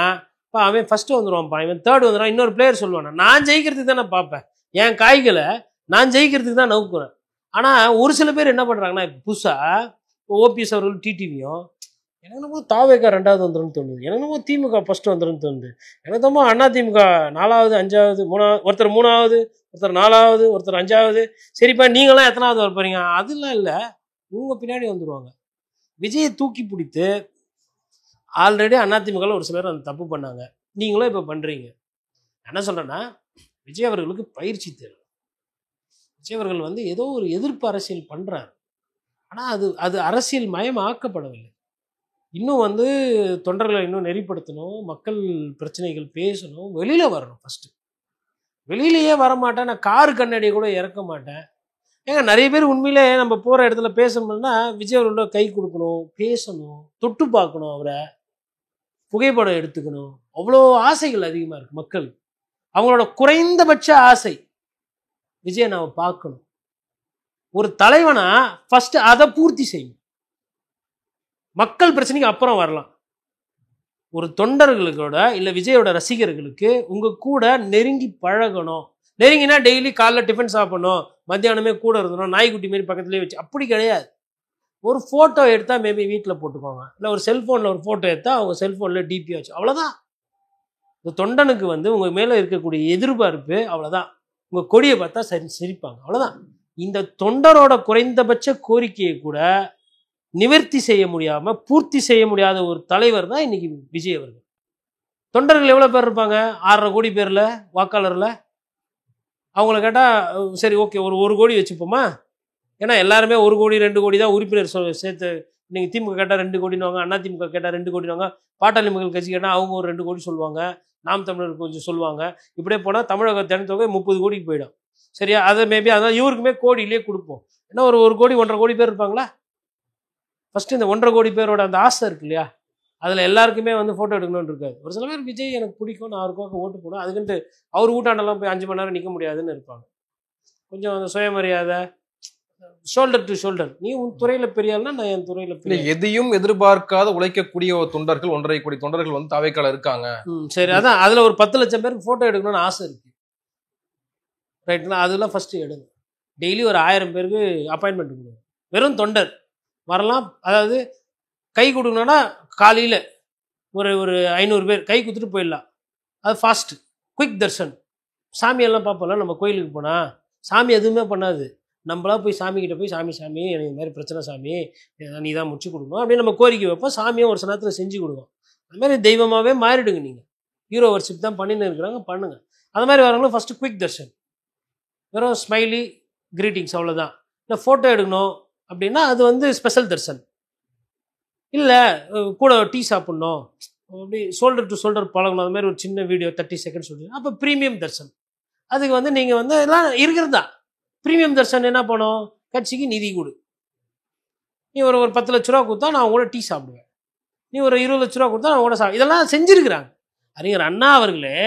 இப்போ அவன் ஃபஸ்ட்டு வந்துடுவான்ப்பா, இவன் தேர்ட் வந்துடுவான், இன்னொரு பிளேயர் சொல்லுவான். நான் ஜெயிக்கிறதுக்கு தான் நான் பார்ப்பேன், என் காய்களை நான் ஜெயிக்கிறதுக்கு தான் நவுக்குறேன். ஆனால் ஒரு சில பேர் என்ன பண்ணுறாங்கன்னா, இப்போ புதுசாக ஓபிஎஸ் அவர்கள் டிடிவியும் எனக்கு என்னமோ தாவேக்கா 2வது வந்துடும் தோணுது, எனக்கு என்னமோ திமுக ஃபஸ்ட்டு வந்துடும் தோணுது, எனக்கு என்னமோ அண்ணா திமுக 4வது 5வது 3வது, ஒருத்தர் 3வது, ஒருத்தர் 4வது, ஒருத்தர் 5வது. சரிப்பா நீங்களாம் எத்தனாவது வர போகிறீங்க? அதெல்லாம் இல்லை, இவங்க பின்னாடி வந்துடுவாங்க. விஜயை தூக்கி பிடித்து ஆல்ரெடி அதிமுகவில் ஒரு சிலர் அந்த தப்பு பண்ணாங்க, நீங்களும் இப்போ பண்ணுறீங்க. என்ன சொல்கிறேன்னா, விஜய் அவர்களுக்கு பயிற்சி தேவை. விஜய் அவர்கள் வந்து ஏதோ ஒரு எதிர்ப்பு அரசியல் பண்ணுறாரு, ஆனால் அது அரசியல் மயம் ஆக்கப்படவில்லை. இன்னும் வந்து தொண்டர்களை இன்னும் நெறிப்படுத்தணும், மக்கள் பிரச்சனைகள் பேசணும், வெளியில் வரணும். ஃபஸ்ட்டு வெளியிலேயே வரமாட்டேன், நான் காரு கண்ணாடியை கூட இறக்க மாட்டேன். ஏங்க நிறைய பேர் உண்மையிலே நம்ம போகிற இடத்துல பேசணும்னா விஜய் அவர்களோட கை கொடுக்கணும், பேசணும், தொட்டு பார்க்கணும், அவரை புகைப்படம் எடுத்துக்கணும். அவ்வளோ ஆசைகள் அதிகமாக இருக்குது மக்கள். அவங்களோட குறைந்தபட்ச ஆசை விஜயை நாம் பார்க்கணும். ஒரு தலைவனா ஃபஸ்ட்டு அதை பூர்த்தி செய்யும், மக்கள் பிரச்சனைக்கு அப்புறம் வரலாம். ஒரு தொண்டர்களுக்கோட இல்லை விஜயோட ரசிகர்களுக்கு உங்கள் கூட நெருங்கி பழகணும். நெருங்கினா டெய்லி காலைல டிஃபன் சாப்பிடணும், மத்தியானமே கூட இருந்தணும், நாய்க்குட்டி மாரி பக்கத்துலேயே வச்சு அப்படி கிடையாது. ஒரு ஃபோட்டோ எடுத்தால் மேபி வீட்டில் போட்டுக்கோங்க, இல்லை ஒரு செல்ஃபோனில் ஒரு ஃபோட்டோ எடுத்தால் அவங்க செல்ஃபோனில் டிபி வச்சு, அவ்வளோதான். இந்த தொண்டனுக்கு வந்து உங்கள் மேலே இருக்கக்கூடிய எதிர்பார்ப்பு அவ்வளோதான். உங்கள் கொடியை பார்த்தா சிரிப்பாங்க, அவ்வளோதான். இந்த தொண்டரோட குறைந்தபட்ச கோரிக்கையை கூட நிவர்த்தி செய்ய முடியாமல் பூர்த்தி செய்ய முடியாத ஒரு தலைவர் தான் இன்னைக்கு விஜய் அவர்கள். தொண்டர்கள் எவ்வளோ பேர் இருப்பாங்க? 6.5 கோடி பேரில் வாக்காளரில். அவங்கள கேட்டால் சரி ஓகே ஒரு 1 கோடி வச்சுப்போமா, ஏன்னா எல்லாருமே 1 கோடி 2 கோடி தான் உறுப்பினர் சேர்த்து. நீங்கள் திமுக கேட்டால் 2 கோடினுவாங்க, அண்ணா திமுக கேட்டால் 2 கோடினுவாங்க, பாட்டாளி மக்கள் கட்சி கேட்டால் அவங்க ஒரு 2 கோடி சொல்லுவாங்க, நாம் தமிழர் கொஞ்சம் சொல்லுவாங்க. இப்படியே போனால் தமிழக ஜனத்தொகை 30 கோடிக்கு போயிடும். சரியா? அதை மேபி அதான் இவருக்குமே கோடியிலே கொடுப்போம். ஏன்னா ஒரு 1 கோடி 1.5 கோடி பேர் இருப்பாங்களா? ஃபஸ்ட்டு இந்த 1.5 கோடி பேரோட அந்த ஆசை இருக்கு இல்லையா, அதில் எல்லாருக்குமே வந்து ஃபோட்டோ எடுக்கணும்னு இருக்காது. ஒரு சில பேர் விஜய் எனக்கு பிடிக்கும், நான் அவருக்காக ஓட்டு போடுவேன், அதுக்குன்ட்டு அவர் ஊட்டாண்டெல்லாம் போய் 5 மணி நேரம் நிற்க முடியாதுன்னு இருப்பாங்க. கொஞ்சம் அந்த சுயமரியாதை, ஷோல்டர் டு ஷோல்டர். நீ உன் துறையில் பெரியாள்னா நான் என் துறையில் பெரிய. எதையும் எதிர்பார்க்காத உழைக்கக்கூடிய தொண்டர்கள் 1.5 கோடி தொண்டர்கள் வந்து தாவேக்கால இருக்காங்க. சரி, அதான் அதில் ஒரு 10 லட்சம் பேருக்கு ஃபோட்டோ எடுக்கணும்னு ஆசை இருக்கு, ரைட்டுங்களா? அதெல்லாம் ஃபஸ்ட்டு எடுங்க. டெய்லி ஒரு 1000 பேருக்கு அப்பாயின்மெண்ட் கொடுங்க, வெறும் தொண்டர் வரலாம். அதாவது கை கொடுக்கணுன்னா காலையில் ஒரு 500 பேர் கை கொடுத்துட்டு போயிடலாம். அது ஃபாஸ்ட்டு குயிக் தர்ஷன். சாமியெல்லாம் பார்ப்போம்ல நம்ம கோயிலுக்கு போனால், சாமி எதுவுமே பண்ணாது. நம்மளா போய் சாமிக்கிட்ட போய் சாமி எனக்கு இந்த மாதிரி பிரச்சனை சாமி, நீ தான் முடிச்சு கொடுக்கணும் அப்படின்னு நம்ம கோரிக்கை வைப்போம். சாமியை ஒரு சில நேரத்தில் செஞ்சு கொடுக்கும். அது மாதிரி தெய்வமாகவே மாறிடுங்க. நீங்கள் ஹீரோ வர்ஷிப் தான் பண்ணின்னு இருக்கிறாங்க, பண்ணுங்கள். அது மாதிரி வரவங்களும் ஃபஸ்ட்டு குவிக் தர்ஷன், வெறும் ஸ்மைலி கிரீட்டிங்ஸ், அவ்வளோதான். இல்லை ஃபோட்டோ எடுக்கணும் அப்படின்னா அது வந்து ஸ்பெஷல் தர்ஷன். இல்லை கூட டீ சாப்பிட்ணும், அப்படி ஷோல்டர் டு ஷோல்டர் பழகணும், அது மாதிரி ஒரு சின்ன வீடியோ 30 செகண்ட்ஸ் சொல்லி, அப்போ ப்ரீமியம் தர்ஷன். அதுக்கு வந்து நீங்கள் வந்து எல்லாம் இருக்கிறது தான். ப்ரீமியம் தர்ஷன் என்ன பண்ணும்? கட்சிக்கு நிதி கொடு. நீ ஒரு 10 லட்ச ரூபா கொடுத்தா நான் கூட டீ சாப்பிடுவேன், நீ ஒரு 20 லட்ச ரூபா கொடுத்தா நான் கூட இதெல்லாம் செஞ்சுருக்கிறாங்க. அறிஞர் அண்ணா அவர்களே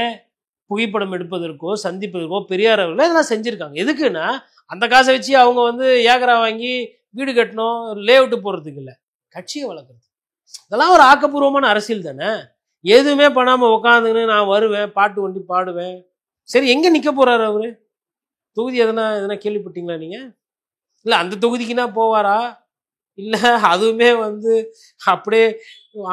புகைப்படம் எடுப்பதற்கோ சந்திப்பதற்கோ பெரியார் அவர்களே இதெல்லாம் செஞ்சுருக்காங்க. எதுக்குன்னா அந்த காசை வச்சு அவங்க வந்து ஏக்கரா வாங்கி வீடு கட்டணும், லே அவுட்டு போடுறதுக்கு இல்லை, கட்சியை வளர்க்குறது. இதெல்லாம் ஒரு ஆக்கப்பூர்வமான அரசியல் தானே. எதுவுமே பண்ணாமல் உட்காந்துன்னு நான் வருவேன், பாட்டு வண்டி பாடுவேன். சரி, எங்கே நிற்க போகிறாரு அவரு? தொகுதி எதனா கேள்விப்பட்டீங்களா நீங்கள்? இல்லை அந்த தொகுதிக்குன்னா போவாரா? இல்லை அதுவுமே வந்து அப்படியே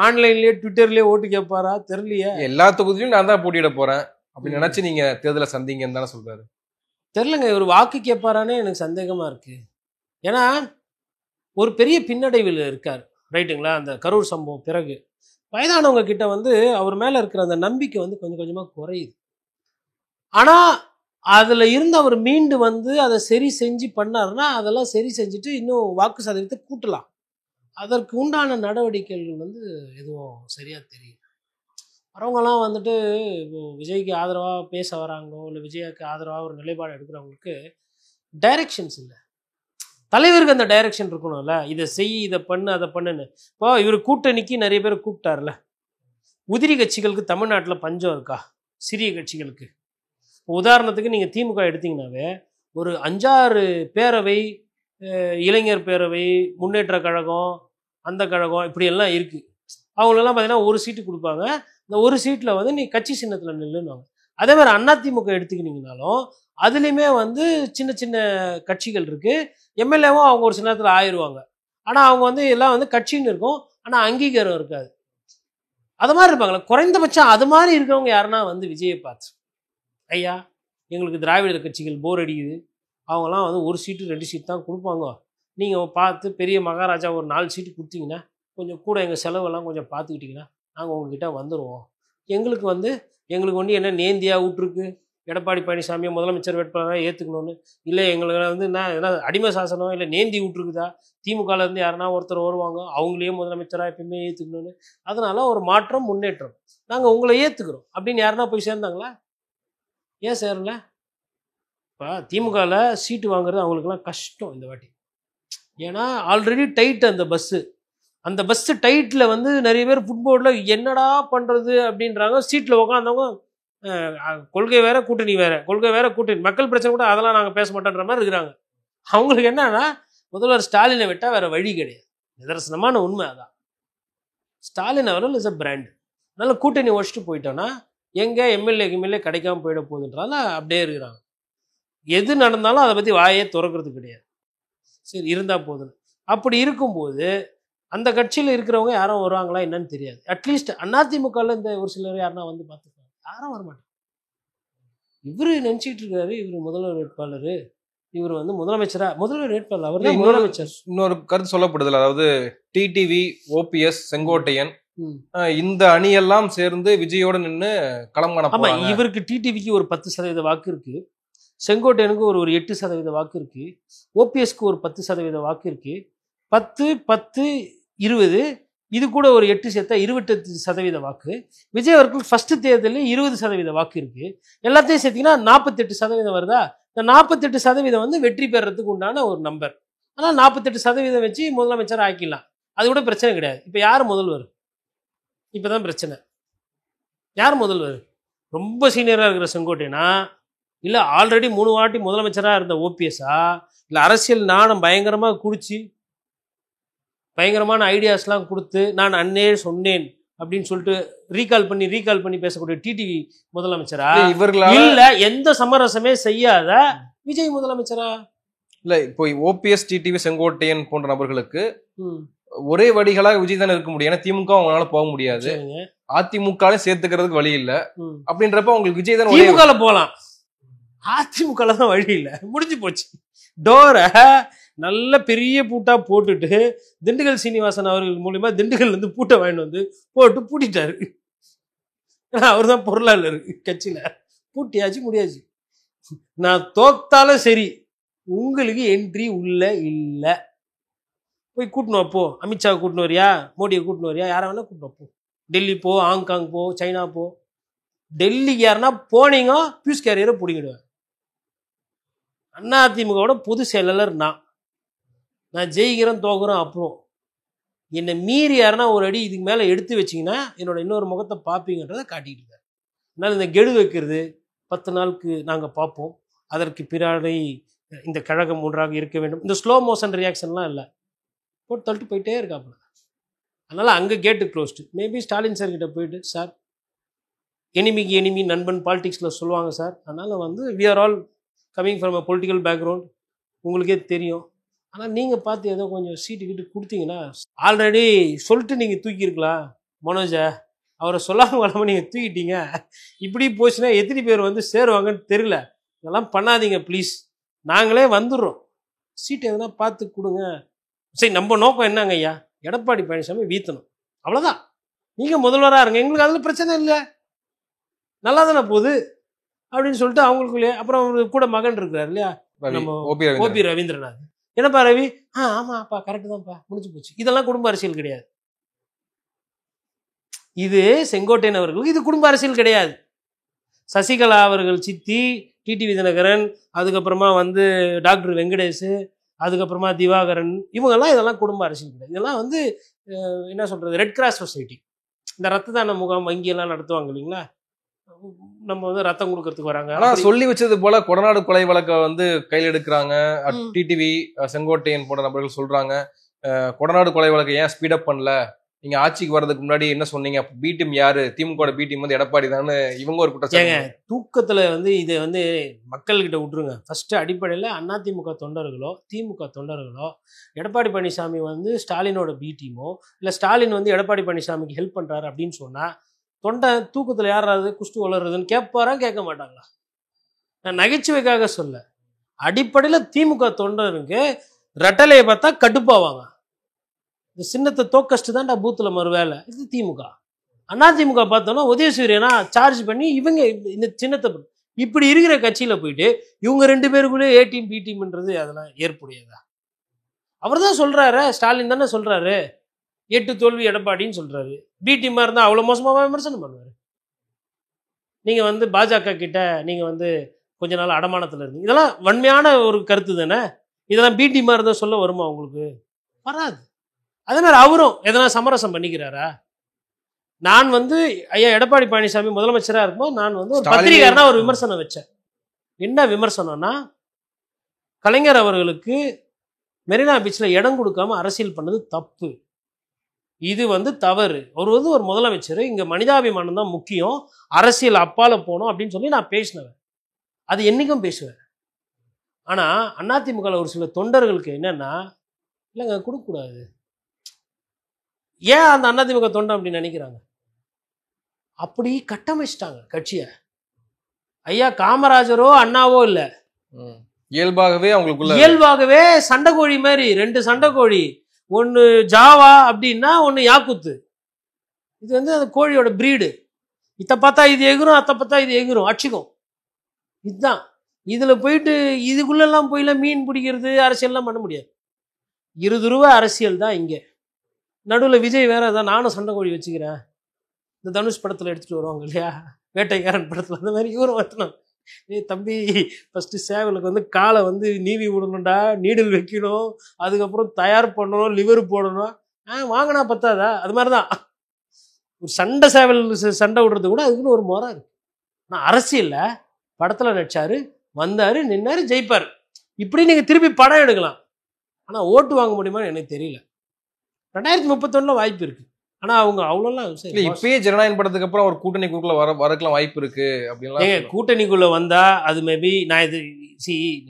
ஆன்லைன்லேயே ட்விட்டர்லேயே ஓட்டு கேட்பாரா? தெரியலையே. எல்லா தொகுதியிலும் நான் தான் போட்டியிட போகிறேன் அப்படின்னு நினச்சி நீங்கள் தேர்தலை சந்திங்கன்னு தானே சொல்கிறாரு. தெரிலங்க, ஒரு வாக்கு கேட்பாரானே எனக்கு சந்தேகமாக இருக்குது. ஏன்னா ஒரு பெரிய பின்னடைவில் இருக்கார், ரைட்டுங்களா? அந்த கரூர் சம்பவம் பிறகு வயதானவங்க கிட்ட வந்து அவர் மேலே இருக்கிற அந்த நம்பிக்கை வந்து கொஞ்சம் கொஞ்சமாக குறையுது. ஆனால் அதில் இருந்து அவர் மீண்டு வந்து அதை சரி செஞ்சு பண்ணாருன்னா அதெல்லாம் சரி செஞ்சுட்டு இன்னும் வாக்கு சதவீதத்தை கூட்டலாம். அதற்கு உண்டான நடவடிக்கைகள் வந்து எதுவும் சரியாக தெரியல. வரவங்கலாம் வந்துட்டு இப்போ விஜய்க்கு ஆதரவாக பேச வராங்களோ இல்லை விஜய்க்கு ஆதரவாக ஒரு நிலைப்பாடு எடுக்கிறவங்களுக்கு டைரக்ஷன்ஸ் இல்லை. தலைவருக்கு அந்த டைரக்ஷன் இருக்கணும்ல, இதை செய், இதை பண்ணு, அதை பண்ணுன்னு. இப்போ இவர் கூட்டணிக்கு நிறைய பேர் கூப்பிட்டார்ல. உதிரி கட்சிகளுக்கு தமிழ்நாட்டில் பஞ்சம் இருக்கா? சிறிய கட்சிகளுக்கு உதாரணத்துக்கு நீங்கள் திமுக எடுத்தீங்கன்னாவே ஒரு 5-6 பேரவை, இளைஞர் பேரவை, முன்னேற்ற கழகம், அந்த கழகம், இப்படியெல்லாம் இருக்குது. அவங்களெல்லாம் பார்த்தீங்கன்னா ஒரு சீட்டு கொடுப்பாங்க. இந்த ஒரு சீட்டில் வந்து நீ கட்சி சின்னத்தில் நில்லுன்னுவாங்க. அதே மாதிரி அதிமுக எடுத்துக்கிட்டிங்கனாலும் அதுலேயுமே வந்து சின்ன சின்ன கட்சிகள் இருக்குது. எம்எல்ஏவும் அவங்க ஒரு சில நேரத்தில் ஆயிடுவாங்க. ஆனால் அவங்க வந்து எல்லாம் வந்து கட்சின்னு இருக்கும், ஆனால் அங்கீகாரம் இருக்காது. அது மாதிரி இருப்பாங்களே, குறைந்தபட்சம் அது மாதிரி இருக்கிறவங்க யாருன்னா வந்து விஜயை பார்த்து, ஐயா எங்களுக்கு திராவிடர் கட்சிகள் போர் அடிக்குது, அவங்களாம் வந்து 1 சீட்டு 2 சீட் தான் கொடுப்பாங்க, நீங்கள் பார்த்து பெரிய மகாராஜா ஒரு 4 சீட்டு கொடுத்தீங்கன்னா கொஞ்சம் கூட எங்கள் செலவெல்லாம் கொஞ்சம் பார்த்துக்கிட்டிங்கன்னா நாங்கள் உங்ககிட்ட வந்துடுவோம். எங்களுக்கு வந்து என்ன நேந்தியாக விட்டுருக்கு எடப்பாடி பழனிசாமியை முதலமைச்சர் வேட்பாளராக ஏற்றுக்கணும்னு, இல்லை எங்களுக்கு வந்து என்ன அடிமை சாசனம் இல்லை நேந்தி விட்டுருக்குதா, திமுகலேருந்து யாருன்னா ஒருத்தர் வருவாங்க அவங்களையே முதலமைச்சராக எப்பயுமே ஏற்றுக்கணும்னு, அதனால் ஒரு மாற்றம் முன்னேற்றம் நாங்கள் உங்களை ஏற்றுக்கிறோம் அப்படின்னு யாருன்னா போய் சேர்ந்தாங்களா? ஏன் சேரல? இப்போ திமுகவில் சீட்டு வாங்குறது அவங்களுக்குலாம் கஷ்டம் இந்த வாட்டி. ஏன்னா ஆல்ரெடி டைட் அந்த பஸ்ஸு டைட்டில் வந்து நிறைய பேர் ஃபுட்போர்டில் என்னடா பண்ணுறது அப்படின்றாங்க. சீட்டில் உட்காந்தவங்க கொள்கை வேற கூட்டணி வேற, கொள்கை வேற கூட்டணி, மக்கள் பிரச்சனை கூட அதெல்லாம் நாங்கள் பேச மாட்டோன்ற மாதிரி இருக்கிறாங்க. அவங்களுக்கு என்னன்னா முதல்வர் ஸ்டாலினை விட்டால் வேற வழி கிடையாது. நிதர்சனமான உண்மை அதான். ஸ்டாலின் அவர்கள் இஸ் அ பிராண்ட். அதனால் கூட்டணி ஒழிச்சிட்டு போயிட்டோன்னா எங்கே எம்எல்ஏ கிடைக்காம போயிட போகுதுன்றால அப்படியே இருக்கிறாங்க. எது நடந்தாலும் அதை பற்றி வாயே திறக்கிறது கிடையாது. சரி இருந்தால் போதுன்னு. அப்படி இருக்கும்போது அந்த கட்சியில் இருக்கிறவங்க யாரும் வருவாங்களா என்னன்னு தெரியாது. அட்லீஸ்ட் அதிமுகவில் இந்த ஒரு சிலர் யாருன்னா வந்து பார்த்துப்பாங்க, யாரும் வரமாட்டாங்க. இவரு நினச்சிட்டு இருக்காரு இவர் முதல்வர் வேட்பாளர், இவர் வந்து முதல்வர் வேட்பாளர், அவர் தான் முதலமைச்சர். இன்னொரு கருத்து சொல்லப்படுதுல, அதாவது டிடிவி, ஓபிஎஸ், செங்கோட்டையன் இந்த அணியெல்லாம் சேர்ந்து விஜயோட நின்று களம் காண ஆமா, இவருக்கு டிடிவிக்கு ஒரு 10% வாக்கு இருக்கு, செங்கோட்டையனுக்கு ஒரு 8% வாக்கு இருக்கு, ஓபிஎஸ்க்கு ஒரு 10% வாக்கு இருக்கு. 10, 10, 20 இது கூட ஒரு 8 சேர்த்தா 28% வாக்கு. விஜய் அவர்கள் ஃபர்ஸ்ட் தேர்தலில் 20% வாக்கு இருக்கு. எல்லாத்தையும் சேர்த்தீங்கன்னா 48% வருதா? இந்த 48% வந்து வெற்றி பெறறதுக்கு உண்டான ஒரு நம்பர். ஆனால் 48% வச்சு முதலமைச்சர் ஆக்கிடலாம், அது கூட பிரச்சனை கிடையாது. இப்போ யார் முதல்வர்? இப்போதான் பிரச்சனை. யார் முதல்வர்? ரொம்ப சீனியராக இருக்கிற செங்கோட்டையனா, இல்லை ஆல்ரெடி 3 வாட்டி முதலமைச்சராக இருந்த ஓபிஎஸ்ஸா, இல்லை அரசியல் நாணம் பயங்கரமாக குடிச்சு பயங்கரமான ஐடியாஸ்லாம் கொடுத்து நான் அன்னே சொன்னேன் அப்படின்னு சொல்லிட்டு ரீகால் பண்ணி பேசக்கூடிய டிடிவி முதலமைச்சரா, இல்ல எந்த சமரசமே செய்யாத விஜய் முதலமைச்சரா? இல்ல இப்போ ஓபிஎஸ், டிடிவி, செங்கோட்டையன் போன்ற நபர்களுக்கு ஒரே வடிகளாக விஜய் தானே இருக்க முடியும். ஏன்னா திமுக அவங்களால போக முடியாது, அதிமுக சேர்த்துக்கிறதுக்கு வழி இல்ல. அப்படின்றப்ப உங்களுக்கு விஜய் தான். திமுக போகலாம், அதிமுக தான் வழி இல்லை, முடிஞ்சு போச்சு. டோரை நல்ல பெரிய பூட்டா போட்டுட்டு திண்டுக்கல் சீனிவாசன் அவர்கள் மூலியமா திண்டுக்கல்ல இருந்து பூட்டை வாங்கிட்டு வந்து போட்டு பூட்டிட்டாரு. அவர் தான் பொருளாளர் கட்சியில. பூட்டியாச்சு, முடியாச்சு. நான் தோத்தாலும் சரி, உங்களுக்கு என்ட்ரி உள்ள இல்லை. போய் கூட்டினு அப்போ அமித்ஷாவை கூட்டினு வரியா, மோடியை கூட்டினு வரியா, யாரை வேணா கூட்டினு போ. டெல்லி போ, ஹாங்காங் போ, சைனா போ. டெல்லிக்கு யாருன்னா போனீங்க பியூஷ் கேரியரை பிடிங்கிடுவேன். அதிமுகவோட பொது செயலாளர் நான் ஜெயிக்கிறேன் தோக்குறேன். அப்புறம் என்னை மீறி யாருன்னா ஒரு அடி இதுக்கு மேலே எடுத்து வச்சிங்கன்னா என்னோட இன்னொரு முகத்தை பார்ப்பீங்கன்றதை காட்டிக்கிட்டு இருக்காரு. அதனால் இந்த கெடு வைக்கிறது 10 நாளுக்கு நாங்கள் பார்ப்போம், அதற்கு பின்னாடி இந்த கழகம் ஒன்றாக இருக்க வேண்டும், இந்த ஸ்லோ மோஷன் ரியாக்ஷன்லாம் இல்லை, போட்டு தள்ளிட்டு போயிட்டே இருக்காப்புல. அதனால் அங்கே கேட்டு க்ளோஸ்டு. மேபி ஸ்டாலின் சார் கிட்ட போயிட்டு, சார் எனிமிக்கு எனிமி நண்பன் பாலிடிக்ஸில் சொல்லுவாங்க சார், அதனால் we are all coming from a political background, உங்களுக்கே தெரியும். ஆனால் நீங்கள் பார்த்து ஏதோ கொஞ்சம் சீட்டு கிட்டு கொடுத்தீங்கன்னா, ஆல்ரெடி சொல்லிட்டு நீங்கள் தூக்கியிருக்கலாம் மனோஜை, அவரை சொல்லாமல் வராமல் நீங்கள் தூக்கிட்டீங்க. இப்படி போச்சுன்னா எத்தனை பேர் சேருவாங்கன்னு தெரியல. இதெல்லாம் பண்ணாதீங்க ப்ளீஸ், நாங்களே வந்துடுறோம், சீட்டு எதனா பார்த்து கொடுங்க. சரி, நம்ம நோக்கம் என்னங்க ஐயா, எடப்பாடி பழனிசாமி வீத்தணும், அவ்வளோதான். நீங்கள் முதல்வராக இருங்க, எங்களுக்கு அதில் பிரச்சனை இல்லை, நல்லா தானே போகுது அப்படின்னு சொல்லிட்டு அவங்களுக்குள்ளே. அப்புறம் கூட மகன் இருக்கிறார் இல்லையா, நம்ம ஓபி ரவீந்திரநாத். என்னப்பா ரவி, ஆமாப்பா கரெக்டு தான்ப்பா, முடிஞ்சு போச்சு. இதெல்லாம் குடும்ப அரசியல் கிடையாது. இது செங்கோட்டையன் அவர்களுக்கு இது குடும்ப அரசியல் கிடையாது. சசிகலா அவர்கள் சித்தி டிடிவி தினகரன், அதுக்கப்புறமா டாக்டர் வெங்கடேஷ், அதுக்கப்புறமா திவாகரன், இவங்கெல்லாம் இதெல்லாம் குடும்ப அரசியல் கிடையாது. இதெல்லாம் என்ன சொல்றது, ரெட் கிராஸ் சொசைட்டி. இந்த ரத்த தான முகாம் வங்கியெல்லாம் நடத்துவாங்க இல்லைங்களா, நம்ம ரத்தம் கொடுக்கறதுக்கு வராங்க. ஆனா சொல்லி வச்சது போல கொடநாடு கொலை வழக்க கையில் எடுக்கிறாங்க. டிடிவி செங்கோட்டையன் போன்ற நபர்கள் சொல்றாங்க, கொடநாடு கொலை வழக்கை ஏன் ஸ்பீடப் பண்ணல, நீங்க ஆட்சிக்கு வர்றதுக்கு முன்னாடி என்ன சொன்னீங்க, பி டீம் யாரு, திமுக பி டீம் எடப்பாடி தான், இவங்க ஒரு குற்றச்சாட்டு. தூக்கத்துல இதை மக்கள்கிட்ட விட்டுருங்க. ஃபர்ஸ்ட் அடிப்படையில் அதிமுக தொண்டர்களோ திமுக தொண்டர்களோ எடப்பாடி பழனிசாமி ஸ்டாலினோட பி டீமோ இல்லை ஸ்டாலின் எடப்பாடி பழனிசாமிக்கு ஹெல்ப் பண்றாரு அப்படின்னு சொன்னா, தொண்டை தூக்கத்தில் யாராவது குஷ்டு வளர்றதுன்னு கேட்பாரா, கேட்க மாட்டாங்களா? நான் நகைச்சுவைக்காக சொல்ல, அடிப்படையில் திமுக தொண்டருக்கு ரெட்டலையை பார்த்தா கடுப்பாவாங்க. இந்த சின்னத்தை தோக்கஸ்ட்டு தான்டா பூத்தில் மறு வேலை. இது திமுக. அதிமுக பார்த்தோன்னா உதயசூரியனா சார்ஜ் பண்ணி இவங்க இந்த சின்னத்தை இப்படி இருக்கிற கட்சியில் போயிட்டு இவங்க 2 பேருக்குள்ளே ஏ டீம் பி டீம்ன்றது அதெல்லாம் ஏற்புடையதா? அவர் தான் சொல்கிறாரு, ஸ்டாலின் தானே சொல்கிறாரு, 8 தோல்வி எடப்பாடின்னு சொல்கிறாரு. பி டீமாக இருந்தால் அவ்வளோ மோசமாக விமர்சனம் பண்ணுவார். நீங்கள் பாஜக கிட்ட நீங்கள் கொஞ்ச நாள் அடமானத்தில் இருந்தீங்க, இதெல்லாம் வன்மையான ஒரு கருத்து தானே. இதெல்லாம் பி டீமாக இருந்தால் சொல்ல வருமா உங்களுக்கு? வராது. அதே மாதிரி அவரும் எதனா சமரசம் பண்ணிக்கிறாரா? நான் ஐயா எடப்பாடி பழனிசாமி முதலமைச்சராக இருக்கும்போது நான் ஒரு பத்திரிகையாளனா ஒரு விமர்சனம் வச்சேன். என்ன விமர்சனம்னா, கலைஞர் அவர்களுக்கு மெரினா பீச்சில் இடம் கொடுக்காம அரசியல் பண்ணது தப்பு, இது தவறு. அவர் ஒரு முதலமைச்சர், இங்கே மனிதாபிமானம் தான் முக்கியம், அரசியல் அப்பால போகணும் அப்படின்னு சொல்லி நான் பேசினேன். அது என்னைக்கும் பேசுவேன். ஆனால் அதிமுக ஒரு சில தொண்டர்களுக்கு என்னன்னா, இல்லைங்க கொடுக்கக்கூடாது. ஏன் அந்த அதிமுக தொண்டை அப்படி நினைக்கிறாங்க? அப்படி கட்டமைச்சிட்டாங்க கட்சியை. ஐயா காமராஜரோ அண்ணாவோ இல்லை, இயல்பாகவே சண்டைக்கோழி மாதிரி 2 சண்டைக்கோழி, ஒன்று ஜாவா அப்படின்னா ஒன்று யாக்குத்து. இது அந்த கோழியோட பிரீடு. இதை பார்த்தா இது எகிரும், அத்தை பார்த்தா இது எகிரும், அடிச்சுக்கும். இதுதான். இதில் போயிட்டு இதுக்குள்ளெல்லாம் போயிலாம் மீன் பிடிக்கிறது அரசியல்லாம் பண்ண முடியாது. இருதுருவ அரசியல் தான் இங்கே. நடுவில் விஜய் வேற தான், நானும் சண்டைக்கோழி வச்சுக்கிறேன், இந்த தனுஷ் படத்தில் எடுத்துகிட்டு வருவாங்க இல்லையா, வேட்டைக்காரன் படத்தில், அந்த மாதிரி இவரும் வரணும். தம்பி ஃபஸ்ட்டு சேவலுக்கு காலை நீவி விடணும்டா, நீடில் வைக்கணும், அதுக்கப்புறம் தயார் பண்ணணும், லிவர் போடணும், வாங்கினா பத்தாதா? அது மாதிரி தான் ஒரு சண்டை சேவல் சண்டை விடுறது கூட அதுக்குன்னு ஒரு முறை இருக்கு. ஆனால் அரசியலில் படத்தில் நடிச்சாரு, வந்தார், நின்னாரு, ஜெயிப்பார், இப்படி நீங்கள் திருப்பி படம் எடுக்கலாம். ஆனால் ஓட்டு வாங்க முடியுமான்னு எனக்கு தெரியல. 2031 வாய்ப்பு இருக்கு. ஆனால் அவங்க அவ்வளோலாம் இப்பயே ஜனநாயகம் படத்துக்கு அப்புறம் ஒரு கூட்டணிக்குள்ள வரக்கலாம் வாய்ப்பு இருக்கு அப்படின்லாம். கூட்டணிக்குள்ள வந்தா அது மேபி நான் இது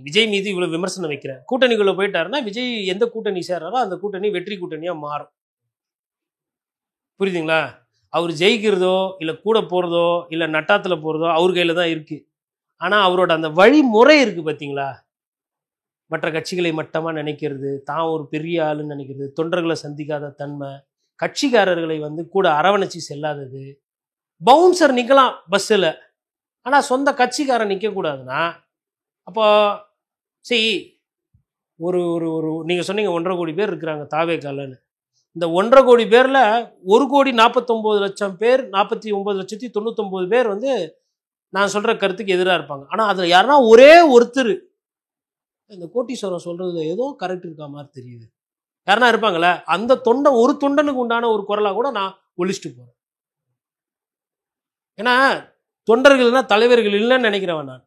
விஜய் மீது இவ்வளவு விமர்சனம் வைக்கிறேன். கூட்டணிக்குள்ள போயிட்டாருன்னா விஜய் எந்த கூட்டணி சேர்றாரோ அந்த கூட்டணி வெற்றி கூட்டணியா மாறும். புரியுதுங்களா? அவர் ஜெயிக்கிறதோ இல்லை கூட போகிறதோ இல்லை நட்டாத்தில் போகிறதோ அவர் கையில் தான் இருக்குது. ஆனால் அவரோட அந்த வழிமுறை இருக்குது பார்த்தீங்களா, மற்ற கட்சிகளை மட்டமாக நினைக்கிறது, தான் ஒரு பெரிய ஆளுன்னு நினைக்கிறது, தொண்டர்களை சந்திக்காத தன்மை, கட்சிக்காரர்களை வந்து கூட அரவணைச்சி செல்லாதது. பவுன்சர் நிற்கலாம் பஸ்ஸில், ஆனால் சொந்த கட்சிக்காரன் நிற்கக்கூடாதுன்னா அப்போ சரி, ஒரு ஒரு ஒரு நீங்கள் சொன்னீங்க 1.5 கோடி பேர் இருக்கிறாங்க தாவேக்காலன்னு. இந்த 1.5 கோடி பேரில் 1,49,00,000 பேர், 49,99,000 பேர் வந்து நான் சொல்கிற கருத்துக்கு எதிராக இருப்பாங்க. ஆனால் அதில் யாருன்னா ஒரே ஒருத்தர் இந்த கோட்டீஸ்வரம் சொல்கிறது ஏதோ கரெக்ட் இருக்கா மாதிரி தெரியுது யாருன்னா இருப்பாங்களே, அந்த ஒரு தொண்டனுக்கு உண்டான ஒரு குரலாக கூட நான் ஒழிச்சிட்டு போகிறேன். ஏன்னா தொண்டர்கள்னா தலைவர்கள் இல்லைன்னு நினைக்கிறவன் நான்.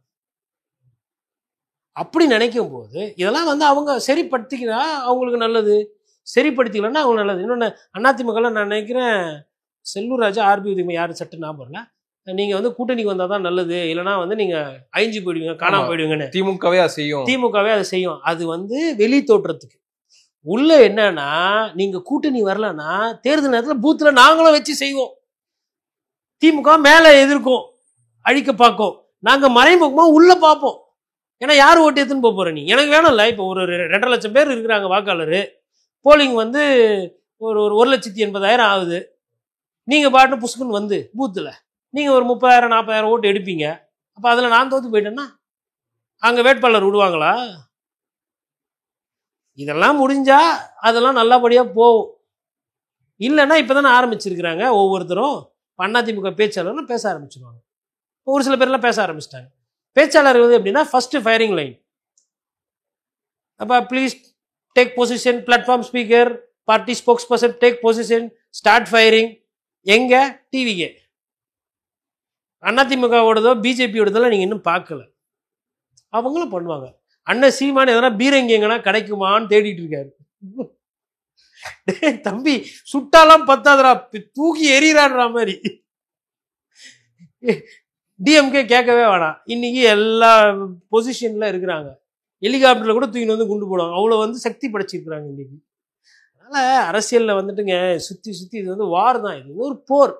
அப்படி நினைக்கும் போது இதெல்லாம் வந்து அவங்க சரிப்படுத்திக்கினா அவங்களுக்கு நல்லது, சரிப்படுத்திக்கலன்னா அவங்களுக்கு நல்லது. இன்னொன்று அதிமுகலாம் நான் நினைக்கிறேன், செல்லூர் ராஜா ஆர்பி உதவி யார் சட்டு ஞாபகம் இல்லை, நீங்கள் வந்து கூட்டணிக்கு வந்தால் தான் நல்லது, இல்லைனா வந்து நீங்கள் அழிஞ்சு போயிடுவீங்க, காணாமல் போயிடுவீங்கன்னு. திமுகவே அதை செய்யும். அது வந்து வெளி தோற்றத்துக்கு. உள்ள என்னன்னா, நீங்கள் கூட்டணி வரலன்னா தேர்தல் நேரத்தில் பூத்தில் நாங்களும் வச்சு செய்வோம். திமுக மேலே எதிர்க்கும், அழிக்க பார்க்கும், நாங்கள் மறைமுகமாக உள்ளே பார்ப்போம். ஏன்னா யார் ஓட்டு எடுத்துன்னு போக போகிற நீ, எனக்கு வேணும்ல. இப்போ ஒரு 2.5 லட்சம் பேர் இருக்கிறாங்க வாக்காளர், போலிங் வந்து ஒரு 1,80,000 ஆகுது. நீங்கள் பாட்டு புஷ்குன்னு வந்து பூத்தில் நீங்கள் ஒரு 30,000 40,000 ஓட்டு எடுப்பீங்க. அப்போ அதில் நான் தோற்று போயிட்டேன்னா அங்கே வேட்பாளர் விடுவாங்களா? இதெல்லாம் முடிஞ்சா அதெல்லாம் நல்லபடியாக போகும். இல்லைன்னா இப்போ தானே ஆரம்பிச்சிருக்கிறாங்க ஒவ்வொருத்தரும். அதிமுக பேச்சாளர்னு பேச ஆரம்பிச்சிருவாங்க. ஒரு சில பேர்லாம் பேச ஆரம்பிச்சிட்டாங்க. பேச்சாளர் வந்து எப்படின்னா ஃபர்ஸ்ட் ஃபயரிங் லைன், அப்போ please take position, platform speaker, party spokes person take position, start firing. எங்க டிவிக்கு அதிமுகவோடதோ பிஜேபியோடதெல்லாம் நீங்கள் இன்னும் பார்க்கல, அவங்களும் பண்ணுவாங்க. அண்ணன் சீமான் எதனா பீரங்கி எங்கன்னா கிடைக்குமான்னு தேடிட்டு இருக்காரு. தம்பி சுட்டாலாம் பத்தாதரா, தூக்கி எறிகிறான்ற மாதிரி. டிஎம்கே கேட்கவே வேணாம், இன்னைக்கு எல்லா பொசிஷன்ல இருக்கிறாங்க. ஹெலிகாப்டர்ல கூட தூக்கிட்டு வந்து குண்டு போடுவாங்க, அவ்வளோ வந்து சக்தி படைச்சிருக்கிறாங்க இன்னைக்கு. அதனால அரசியலில் வந்துட்டுங்க சுற்றி சுற்றி இது வந்து வார் தான், இது ஒரு போர்.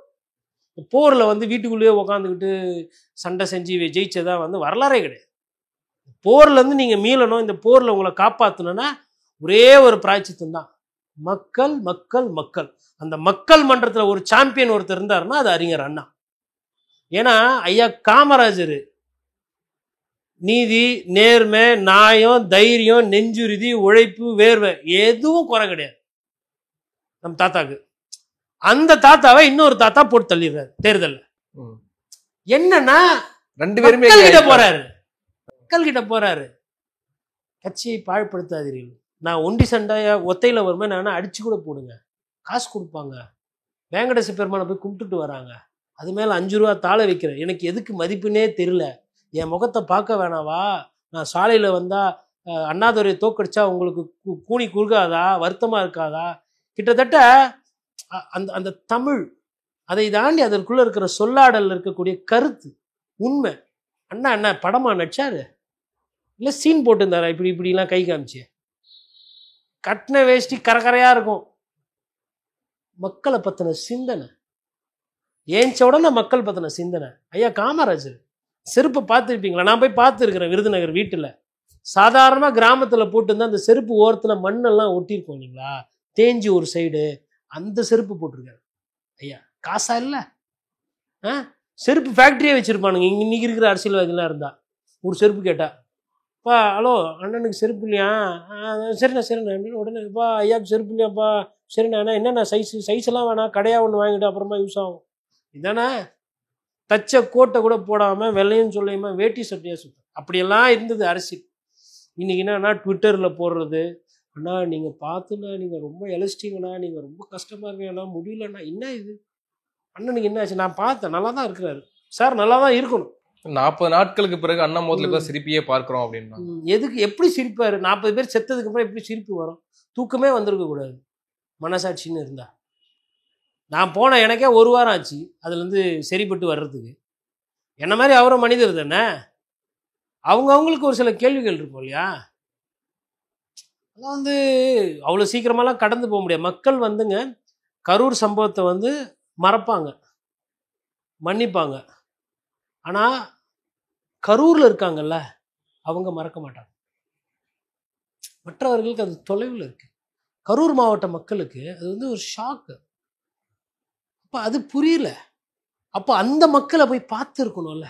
போரில் வந்து வீட்டுக்குள்ளேயே உக்காந்துக்கிட்டு சண்டை செஞ்சு ஜெயிச்சதா வந்து வரலாறே கிடையாது. போர்லேருந்து நீங்கள் மீளணும், இந்த போரில் உங்களை காப்பாற்றணும்னா ஒரே ஒரு பிராய்ச்சித்தம் தான், மக்கள் மக்கள் மக்கள். அந்த மக்கள் மன்றத்தில் ஒரு சாம்பியன் ஒருத்தர் இருந்தாருன்னா அது அறிஞர் அண்ணா. ஏன்னா ஐயா காமராஜர் நீதி, நேர்மை, நியாயம், தைரியம், நெஞ்சுறுதி, உழைப்பு, வேர்வை எதுவும் குறை கிடையாது நம் தாத்தாக்கு. அந்த தாத்தாவை இன்னொரு தாத்தா போட்டு தள்ளிடுறாரு தேர்தலில். என்னன்னா 2 பேருமே மக்கள் கிட்ட போறாரு. கட்சியை பாழ்படுத்தாதீர்கள், நான் ஒண்டி சண்டையா ஒத்தையில வருமே, நான் அடிச்சு கூட போடுங்க, காசு கொடுப்பாங்க, வேங்கடேச பெருமானை போய் கும்பிட்டுட்டு வராங்க, அது மேலே 5 ரூபா தாழ வைக்கிறேன், எனக்கு எதுக்கு மதிப்புன்னே தெரியல, என் முகத்தை பார்க்க வேணாவா, நான் சாலையில் வந்தால் அண்ணாதுரையை தோக்கடிச்சா உங்களுக்கு கூனி குறுகாதா, வருத்தமாக இருக்காதா. கிட்டத்தட்ட அந்த அந்த தமிழ், அதை தாண்டி அதற்குள்ளே இருக்கிற சொல்லாடல் இருக்கக்கூடிய கருத்து உண்மை. அண்ணா அண்ணா படமா நடிச்சாரு, இல்லை சீன் போட்டுருந்தாரா இப்படி இப்படிலாம் கை காமிச்சு, கட்டின வேஷ்டி கரகரையாக இருக்கும். மக்களை பற்றின சிந்தனை, ஏஞ்ச உடனே மக்கள் பற்றின சிந்தனை. ஐயா காமராஜர் செருப்பை பார்த்துருப்பீங்களா, நான் போய் பார்த்துருக்கிறேன் விருதுநகர் வீட்டில். சாதாரணமாக கிராமத்தில் போட்டுருந்தா அந்த செருப்பு ஓரத்தில் மண்ணெல்லாம் ஒட்டியிருக்கோம் இல்லைங்களா, தேஞ்சி ஒரு சைடு, அந்த செருப்பு போட்டிருக்காரு ஐயா. காசா இல்லை, செருப்பு ஃபேக்ட்ரியே வச்சுருப்பானுங்க இன்னைக்கு இருக்கிற அரசியல்வாதிலாம் இருந்தால். ஒரு செருப்பு கேட்டா, பா ஹலோ அண்ணனுக்கு செருப்பு இல்லையா, சரிண்ணா சரிண்ணா, உடனே பா ஐயாவுக்கு செருப்பு இல்லையாப்பா, சரிண்ணா என்னண்ணா சைஸ் எல்லாம் வேணாம், கடையாக ஒன்று வாங்கிட்டு அப்புறமா யூஸ் ஆகும். இதானே தச்ச கோட்டை கூட போடாமல் வெள்ளையும் சொல்லையுமா வேட்டி சட்டையாக சுத்தம், அப்படியெல்லாம் இருந்தது அரசியல். இன்னைக்கு என்னன்னா ட்விட்டரில் போடுறது, அண்ணா நீங்கள் பார்த்துண்ணா நீங்கள் ரொம்ப இழைச்சிட்டிங்கண்ணா, நீங்கள் ரொம்ப கஷ்டமாக இருக்கீங்கண்ணா, முடியலண்ணா. என்ன இது அண்ணனுக்கு என்ன ஆச்சு, நான் பார்த்தேன் நல்லா தான் இருக்கிறாரு சார், நல்லா தான் இருக்கணும். 40 நாட்களுக்கு பிறகு அண்ணா முதல்ல சிரிப்பையே பார்க்கிறோம் அப்படின்னா எதுக்கு, எப்படி சிரிப்பாரு? 40 பேர் செத்ததுக்கு அப்புறம் எப்படி சிரிப்பு வரும்? தூக்கமே வந்திருக்க கூடாது மனசாட்சின்னு இருந்தா. நான் போன எனக்கே 1 வாரம் ஆச்சு அதுலேருந்து சரிப்பட்டு வர்றதுக்கு. என்ன மாதிரி அவரும் மனிதர் தானே, அவங்களுக்கு ஒரு சில கேள்விகள் இருக்கும் இல்லையா, அதெல்லாம் வந்து அவ்வளோ சீக்கிரமாலாம் கடந்து போக முடியாது. மக்கள் வந்துங்க கரூர் சம்பவத்தை வந்து மறப்பாங்க, மன்னிப்பாங்க. ஆனால் கரூரில் இருக்காங்கல்ல அவங்க மறக்க மாட்டாங்க. மற்றவர்களுக்கு அது தொலைவில் இருக்கு. கரூர் மாவட்ட மக்களுக்கு அது வந்து ஒரு ஷாக்கு. அப்போ அது புரியல. அப்போ அந்த மக்களை போய் பார்த்து இருக்கணும்ல,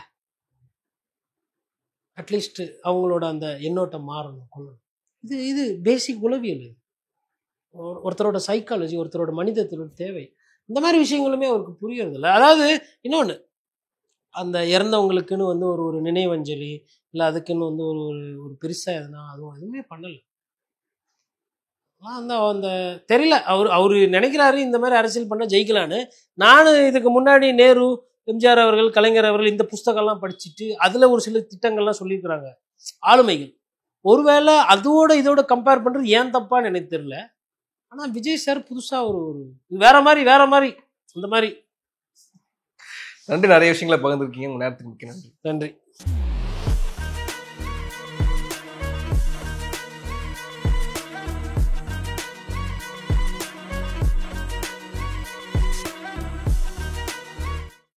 அட்லீஸ்ட் அவங்களோட அந்த எண்ணோட்டம் மாறணும், கொள்ளணும். இது இது பேசிக் உளவியல். இது ஒருத்தரோட சைக்காலஜி, ஒருத்தரோட மனிதத்தோட தேவை. இந்த மாதிரி விஷயங்களுமே அவருக்கு புரியறது இல்லை. அதாவது இன்னொன்று, அந்த இறந்தவங்களுக்குன்னு வந்து ஒரு ஒரு நினைவஞ்சலி இல்லை அதுக்குன்னு வந்து ஒரு ஒரு பெருசாக எதுனா அதுவும் எதுவுமே பண்ணலை. அந்த அந்த தெரியல, அவரு நினைக்கிறாரு இந்த மாதிரி அரசியல் பண்ண ஜெயிக்கலான்னு. நான் இதுக்கு முன்னாடி நேரு, எம்ஜிஆர் அவர்கள், கலைஞர் அவர்கள் இந்த புஸ்தகம்லாம் படிச்சுட்டு அதில் ஒரு சில திட்டங்கள்லாம் சொல்லியிருக்கிறாங்க, ஆளுமைகள். ஒருவேளை அதோட இதோட கம்பேர் பண்ணுறது ஏன் தப்பான்னு எனக்கு தெரியல. ஆனால் விஜய் சார் புதுசாக ஒரு வேற மாதிரி அந்த மாதிரி. நன்றி, நிறைய விஷயங்களை பகிர்ந்துருக்கீங்க. உங்க நேரத்துக்கு மிக்க நன்றி. நன்றி.